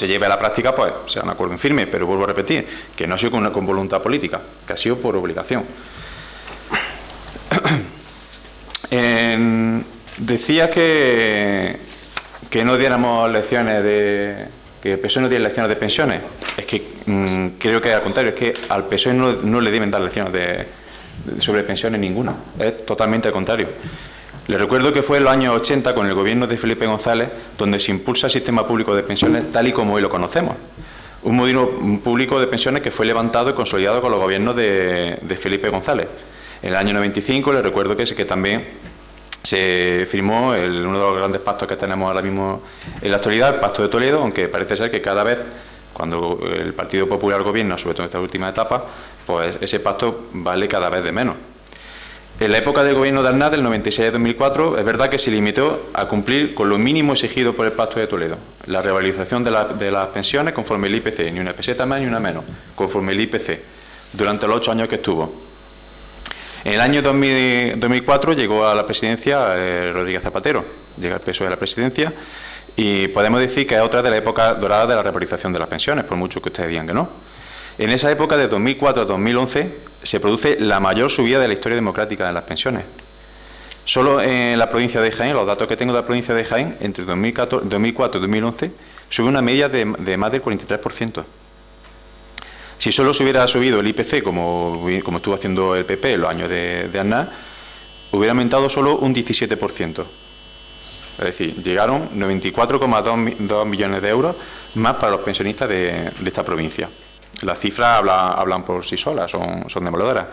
lleve a la práctica pues sea un acuerdo en firme, pero vuelvo a repetir que no ha sido con voluntad política, que ha sido por obligación. Decía que no diéramos lecciones que el PSOE no diera lecciones de pensiones. Es que creo que al contrario, es que al PSOE no le deben dar lecciones sobre pensiones ninguna. Es totalmente al contrario. Les recuerdo que fue en los años 80 con el gobierno de Felipe González donde se impulsa el sistema público de pensiones tal y como hoy lo conocemos. Un modelo público de pensiones que fue levantado y consolidado con los gobiernos de Felipe González. En el año 95 les recuerdo que también se firmó uno de los grandes pactos que tenemos ahora mismo en la actualidad, el Pacto de Toledo, aunque parece ser que cada vez, cuando el Partido Popular gobierna, sobre todo en esta última etapa, pues ese pacto vale cada vez de menos. En la época del gobierno de Aznar, del 96-2004, es verdad que se limitó a cumplir con lo mínimo exigido por el Pacto de Toledo, la revalorización de las pensiones conforme el IPC, ni una peseta más ni una menos, conforme el IPC, durante los 8 años que estuvo. En el año 2004 llegó a la presidencia Rodríguez Zapatero, llega el PSOE a la presidencia y podemos decir que es otra de la época dorada de la revalorización de las pensiones, por mucho que ustedes digan que no. En esa época, de 2004 a 2011, se produce la mayor subida de la historia democrática de las pensiones. Solo en la provincia de Jaén, los datos que tengo de la provincia de Jaén, entre 2004 y 2011, sube una media de más del 43%. Si solo se hubiera subido el IPC, como estuvo haciendo el PP en los años de Aznar, hubiera aumentado solo un 17%. Es decir, llegaron 94,2 millones de euros más para los pensionistas de esta provincia. Las cifras hablan por sí solas, son demoledoras.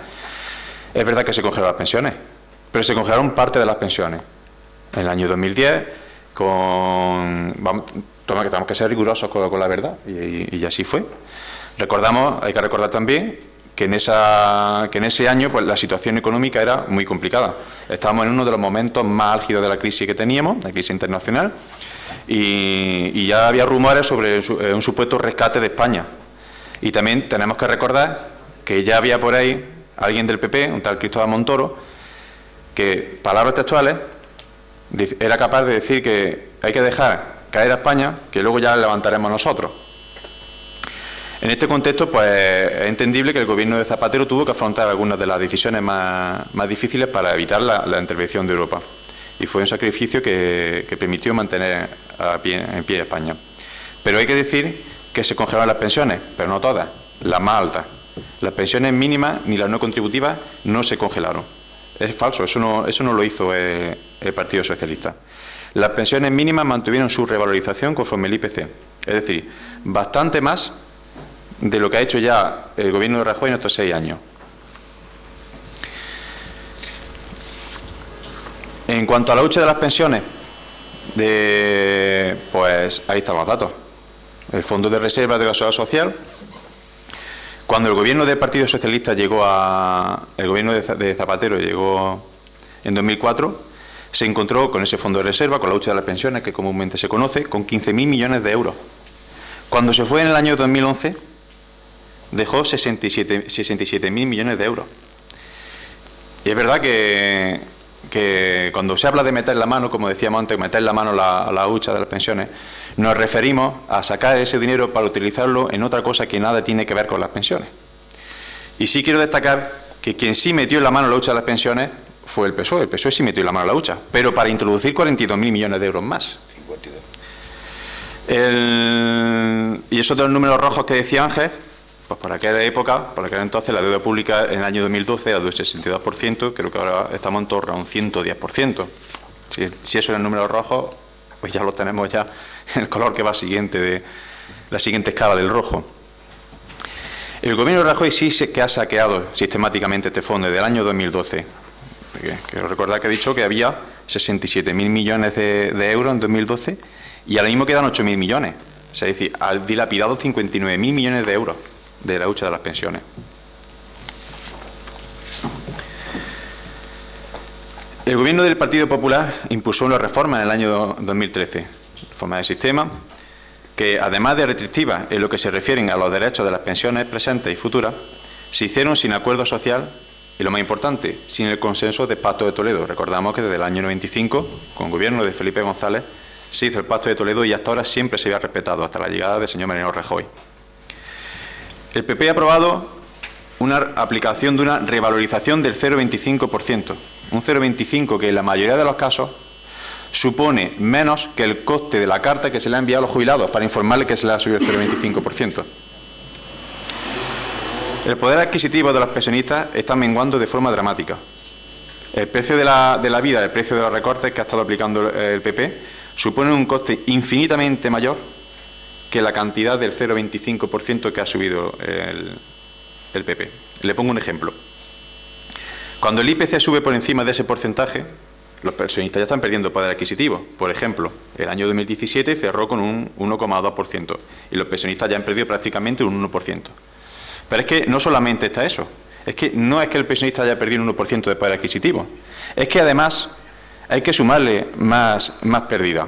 Es verdad que se congelaron las pensiones, pero se congelaron parte de las pensiones. En el año 2010, tenemos que ser rigurosos con la verdad, y así fue. Hay que recordar también que en ese año pues, la situación económica era muy complicada. Estábamos en uno de los momentos más álgidos de la crisis que teníamos, la crisis internacional, y ya había rumores sobre un supuesto rescate de España. Y también tenemos que recordar que ya había por ahí alguien del PP, un tal Cristóbal Montoro, que, palabras textuales, era capaz de decir que hay que dejar caer a España, que luego ya la levantaremos nosotros. En este contexto, pues es entendible que el gobierno de Zapatero tuvo que afrontar algunas de las decisiones más difíciles para evitar la intervención de Europa. Y fue un sacrificio que permitió mantener en pie a España. Pero hay que decir que se congelaron las pensiones, pero no todas, las más altas. Las pensiones mínimas ni las no contributivas no se congelaron. Es falso, eso no lo hizo el Partido Socialista. Las pensiones mínimas mantuvieron su revalorización conforme el IPC. Es decir, bastante más de lo que ha hecho ya el gobierno de Rajoy en estos 6 años. En cuanto a la lucha de las pensiones, pues ahí están los datos. El Fondo de Reserva de la Seguridad Social, cuando el gobierno del Partido Socialista el gobierno de Zapatero llegó en 2004, se encontró con ese fondo de reserva, con la lucha de las pensiones, que comúnmente se conoce, con 15.000 millones de euros. Cuando se fue en el año 2011, dejó 67.000 millones de euros. Y es verdad que cuando se habla de meter la mano, como decíamos antes, meter la mano a la hucha de las pensiones, nos referimos a sacar ese dinero para utilizarlo en otra cosa que nada tiene que ver con las pensiones. Y sí quiero destacar que quien sí metió la mano a la hucha de las pensiones fue el PSOE. El PSOE sí metió la mano a la hucha, pero para introducir 42.000 millones de euros más. 52. Y esos dos números rojos que decía Ángel, pues para aquella época, para aquel entonces, la deuda pública en el año 2012 era de un 62%, creo que ahora estamos en torno a un 110%. Si eso eran números rojos, pues ya lo tenemos ya en el color que va siguiente, de la siguiente escala del rojo. El gobierno de Rajoy sí que ha saqueado sistemáticamente este fondo desde el año 2012. Quiero recordar que he dicho que había 67.000 millones de euros en 2012 y ahora mismo quedan 8.000 millones. O sea, es decir, ha dilapidado 59.000 millones de euros de la hucha de las pensiones. El gobierno del Partido Popular impulsó una reforma en el año 2013, reforma de sistema, que además de restrictivas en lo que se refieren a los derechos de las pensiones presentes y futuras, se hicieron sin acuerdo social y, lo más importante, sin el consenso del Pacto de Toledo. Recordamos que desde el año 95, con el gobierno de Felipe González, se hizo el Pacto de Toledo y hasta ahora siempre se había respetado, hasta la llegada del señor Mariano Rajoy. El PP ha aprobado una aplicación de una revalorización del 0,25%, un 0,25% que en la mayoría de los casos supone menos que el coste de la carta que se le ha enviado a los jubilados para informarles que se le ha subido el 0,25%. El poder adquisitivo de los pensionistas está menguando de forma dramática. El precio de la vida, el precio de los recortes que ha estado aplicando el PP, supone un coste infinitamente mayor que la cantidad del 0,25% que ha subido el PP. Le pongo un ejemplo. Cuando el IPC sube por encima de ese porcentaje, los pensionistas ya están perdiendo poder adquisitivo. Por ejemplo, el año 2017 cerró con un 1,2% y los pensionistas ya han perdido prácticamente un 1%. Pero es que no solamente está eso, es que no es que el pensionista haya perdido un 1% de poder adquisitivo, es que además hay que sumarle más pérdida.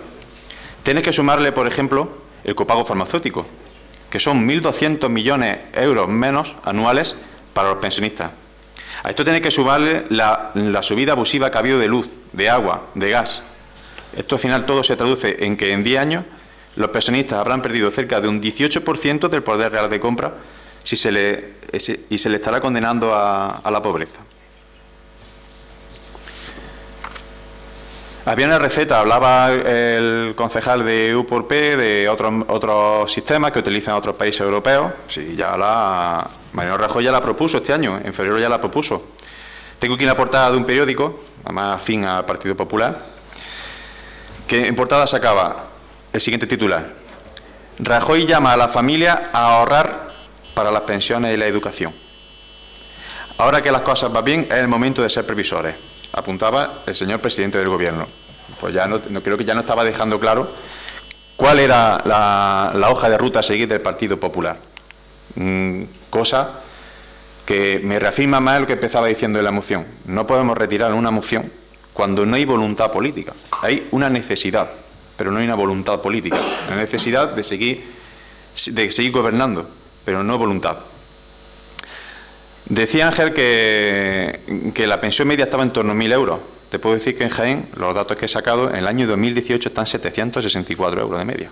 Tienes que sumarle, por ejemplo, el copago farmacéutico, que son 1.200 millones de euros menos anuales para los pensionistas. A esto tiene que sumarle la subida abusiva que ha habido de luz, de agua, de gas. Esto al final todo se traduce en que en 10 años los pensionistas habrán perdido cerca de un 18% del poder real de compra y se le estará condenando a la pobreza. Había una receta, hablaba el concejal de U por P de otros sistemas que utilizan otros países europeos. Sí, Mariano Rajoy ya la propuso este año, en febrero ya la propuso. Tengo aquí una portada de un periódico, además afín al Partido Popular, que en portada sacaba el siguiente titular: Rajoy llama a la familia a ahorrar para las pensiones y la educación. Ahora que las cosas van bien, es el momento de ser previsores, apuntaba el señor presidente del Gobierno. Pues ya no creo que ya no estaba dejando claro cuál era la hoja de ruta a seguir del Partido Popular. Cosa que me reafirma más lo que empezaba diciendo en la moción. No podemos retirar una moción cuando no hay voluntad política. Hay una necesidad, pero no hay una voluntad política. La necesidad de seguir gobernando, pero no voluntad. Decía Ángel que la pensión media estaba en torno a 1.000 euros. Te puedo decir que en Jaén, los datos que he sacado, en el año 2018 están 764 euros de media.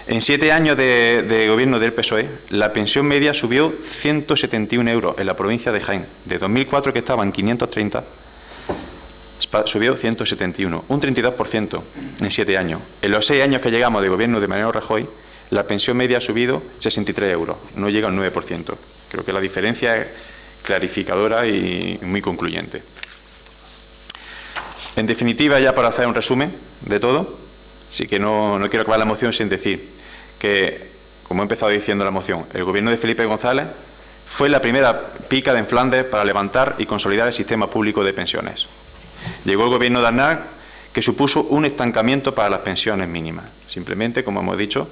En 7 años de gobierno del PSOE, la pensión media subió 171 euros en la provincia de Jaén. De 2004, que estaba en 530, subió 171, un 32% en 7 años. En los 6 años que llegamos de gobierno de Mariano Rajoy, la pensión media ha subido 63 euros, no llega al 9%. Creo que la diferencia es clarificadora y muy concluyente. En definitiva, ya para hacer un resumen de todo, sí que no quiero acabar la moción sin decir que, como he empezado diciendo la moción, el gobierno de Felipe González fue la primera pica en Flandes para levantar y consolidar el sistema público de pensiones. Llegó el gobierno de Aznar, que supuso un estancamiento para las pensiones mínimas. Simplemente, como hemos dicho,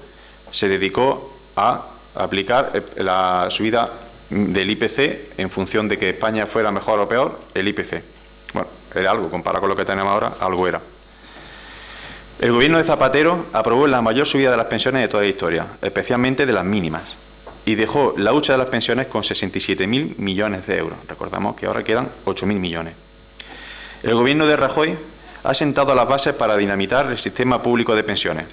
se dedicó a aplicar la subida del IPC en función de que España fuera mejor o peor, el IPC. Bueno, era algo, comparado con lo que tenemos ahora, algo era. El gobierno de Zapatero aprobó la mayor subida de las pensiones de toda la historia, especialmente de las mínimas, y dejó la hucha de las pensiones con 67.000 millones de euros. Recordamos que ahora quedan 8.000 millones. El gobierno de Rajoy ha sentado las bases para dinamitar el sistema público de pensiones.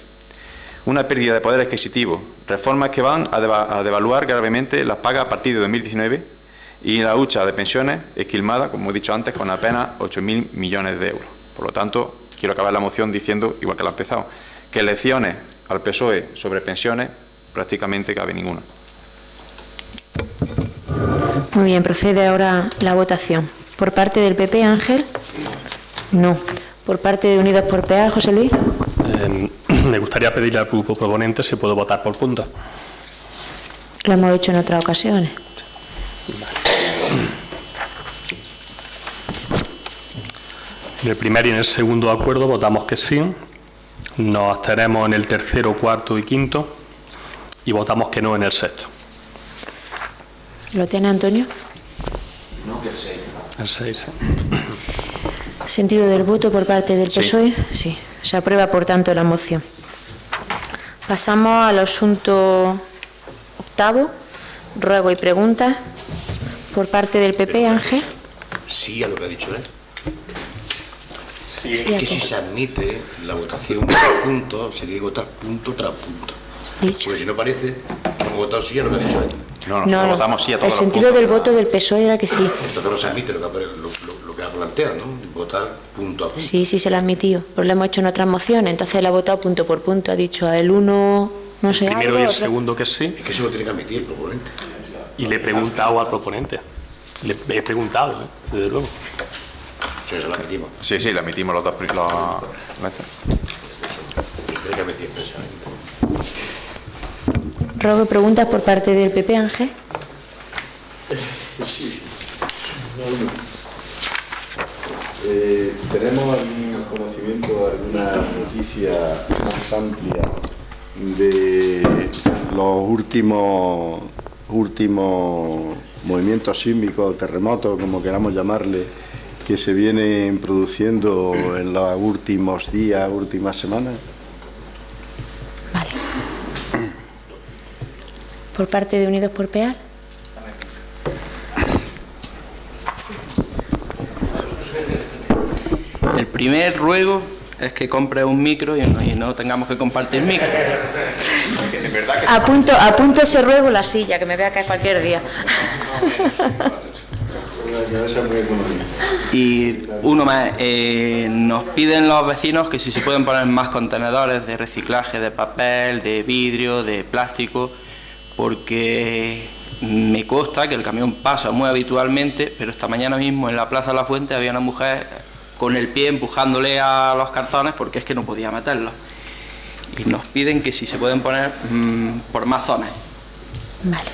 Una pérdida de poder adquisitivo, reformas que van a devaluar gravemente las pagas a partir de 2019 y la hucha de pensiones esquilmada, como he dicho antes, con apenas 8.000 millones de euros. Por lo tanto, quiero acabar la moción diciendo, igual que la he empezado, que lecciones al PSOE sobre pensiones prácticamente cabe ninguna. Muy bien, procede ahora la votación. ¿Por parte del PP, Ángel? No. ¿Por parte de Unidos por PEAL, José Luis? Me gustaría pedirle al grupo proponente si puedo votar por puntos. Lo hemos hecho en otras ocasiones. En el primer y en el segundo acuerdo votamos que sí. Nos abstenemos en el tercero, cuarto y quinto. Y votamos que no en el sexto. ¿Lo tiene Antonio? No, que el 6. El 6, sí. ¿Sentido del voto por parte del PSOE? Sí. Se aprueba, por tanto, la moción. Pasamos al asunto octavo. Ruego y preguntas. Por parte del PP, Ángel. Sí, a lo que ha dicho él. Sí, que si se admite la votación por punto, se tiene que votar punto tras punto. Dicho. Porque si no parece, hemos votado sí a lo que ha dicho él. No, nosotros votamos sí a todos el los sentido puntos. del voto del PSOE era que sí. Entonces no se admite lo que ha planteado, ¿no? Votar punto a punto. Sí, se lo ha admitido. Pero lo hemos hecho en otras mociones. Entonces él ha votado punto por punto. Ha dicho el uno, no sé. Primero algo, y el otro. segundo que sí. Es que eso lo tiene que admitir el proponente. Y le he preguntado al proponente. Le he preguntado, desde luego. Sí, eso lo admitimos. Sí, le admitimos los dos. Tiene que admitir expresamente. Ruego y preguntas por parte del PP, Ángel. Sí. ¿Tenemos algún conocimiento, alguna noticia más amplia de los últimos movimientos sísmicos, terremotos, como queramos llamarle, que se vienen produciendo en los últimos días, últimas semanas? Vale. Por parte de Unidos por PEAL. El primer ruego es que compre un micro y no tengamos que compartir micro. Apunto ese ruego la silla, que me vea caer cualquier día. Y uno más, nos piden los vecinos que si se pueden poner más contenedores de reciclaje de papel, de vidrio, de plástico, porque me consta que el camión pasa muy habitualmente, pero esta mañana mismo en la Plaza de la Fuente había una mujer con el pie empujándole a los cartones porque es que no podía meterlos. Y nos piden que si se pueden poner por más zonas. Vale,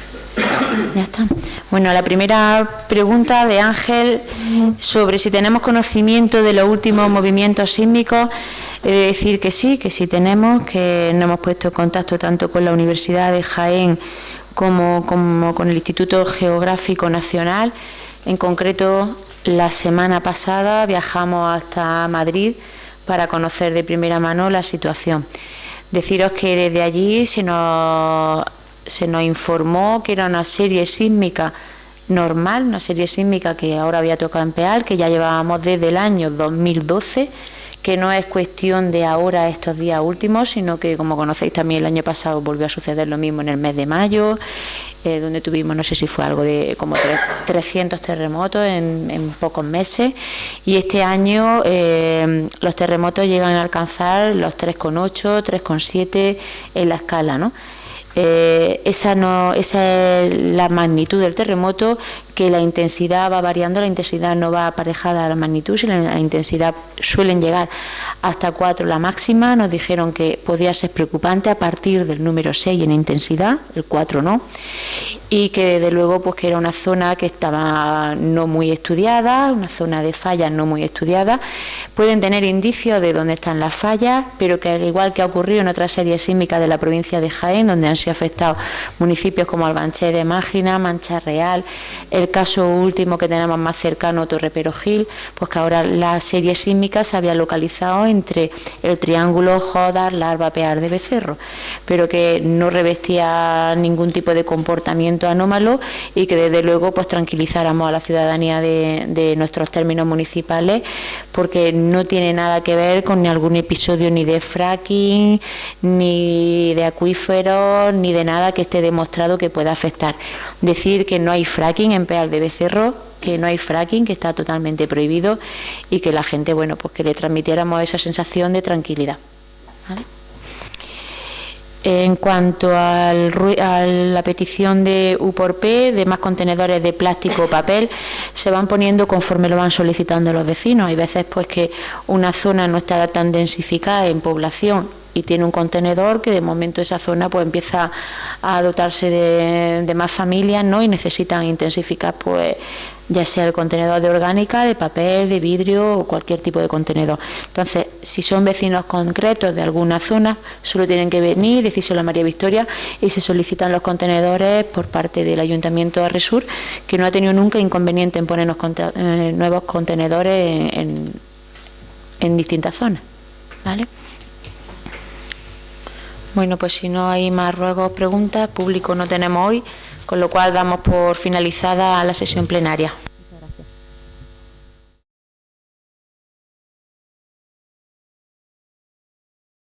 ya está. Bueno, la primera pregunta de Ángel sobre si tenemos conocimiento de los últimos movimientos sísmicos. He de decir que sí tenemos, que nos hemos puesto en contacto tanto con la Universidad de Jaén como con el Instituto Geográfico Nacional. En concreto, la semana pasada viajamos hasta Madrid para conocer de primera mano la situación. Deciros que desde allí se nos informó que era una serie sísmica normal, una serie sísmica que ahora había tocado en Peal, que ya llevábamos desde el año 2012, que no es cuestión de ahora, estos días últimos, sino que, como conocéis también, el año pasado volvió a suceder lo mismo en el mes de mayo, donde tuvimos, no sé si fue algo de como 300 terremotos en pocos meses, y este año los terremotos llegan a alcanzar los 3,8, 3,7 en la escala, ¿no? Esa es la magnitud del terremoto, que la intensidad va variando, la intensidad no va aparejada a la magnitud, sino la intensidad suelen llegar hasta 4 la máxima. Nos dijeron que podía ser preocupante a partir del número 6 en intensidad, el 4 no, y que desde luego pues que era una zona que estaba no muy estudiada, una zona de fallas no muy estudiada. Pueden tener indicios de dónde están las fallas, pero que al igual que ha ocurrido en otras series sísmicas de la provincia de Jaén, donde han sido afectados municipios como Albanché de Mágina, Mancha Real, el caso último que tenemos más cercano, Torre Perogil, pues que ahora la serie sísmica se había localizado entre el triángulo Jodar, Larva, Peal de Becerro, pero que no revestía ningún tipo de comportamiento anómalo, y que desde luego pues tranquilizáramos a la ciudadanía de nuestros términos municipales, porque no tiene nada que ver con algún episodio ni de fracking, ni de acuíferos, ni de nada que esté demostrado que pueda afectar. Decir que no hay fracking en Peal de Becerro, que no hay fracking, que está totalmente prohibido, y que la gente, bueno, pues que le transmitiéramos esa sensación de tranquilidad, ¿vale? En cuanto a la petición de U por P, de más contenedores de plástico o papel, se van poniendo conforme lo van solicitando los vecinos. Hay veces pues que una zona no está tan densificada en población y tiene un contenedor, que de momento esa zona pues empieza a dotarse de más familias, ¿no? Y necesitan intensificar pues ya sea el contenedor de orgánica, de papel, de vidrio o cualquier tipo de contenedor. Entonces, si son vecinos concretos de alguna zona, solo tienen que venir, decírselo a María Victoria, y se solicitan los contenedores por parte del Ayuntamiento de Arresur, que no ha tenido nunca inconveniente en ponernos nuevos contenedores en distintas zonas, ¿vale? Bueno, pues si no hay más ruegos o preguntas, público no tenemos hoy, con lo cual damos por finalizada la sesión plenaria.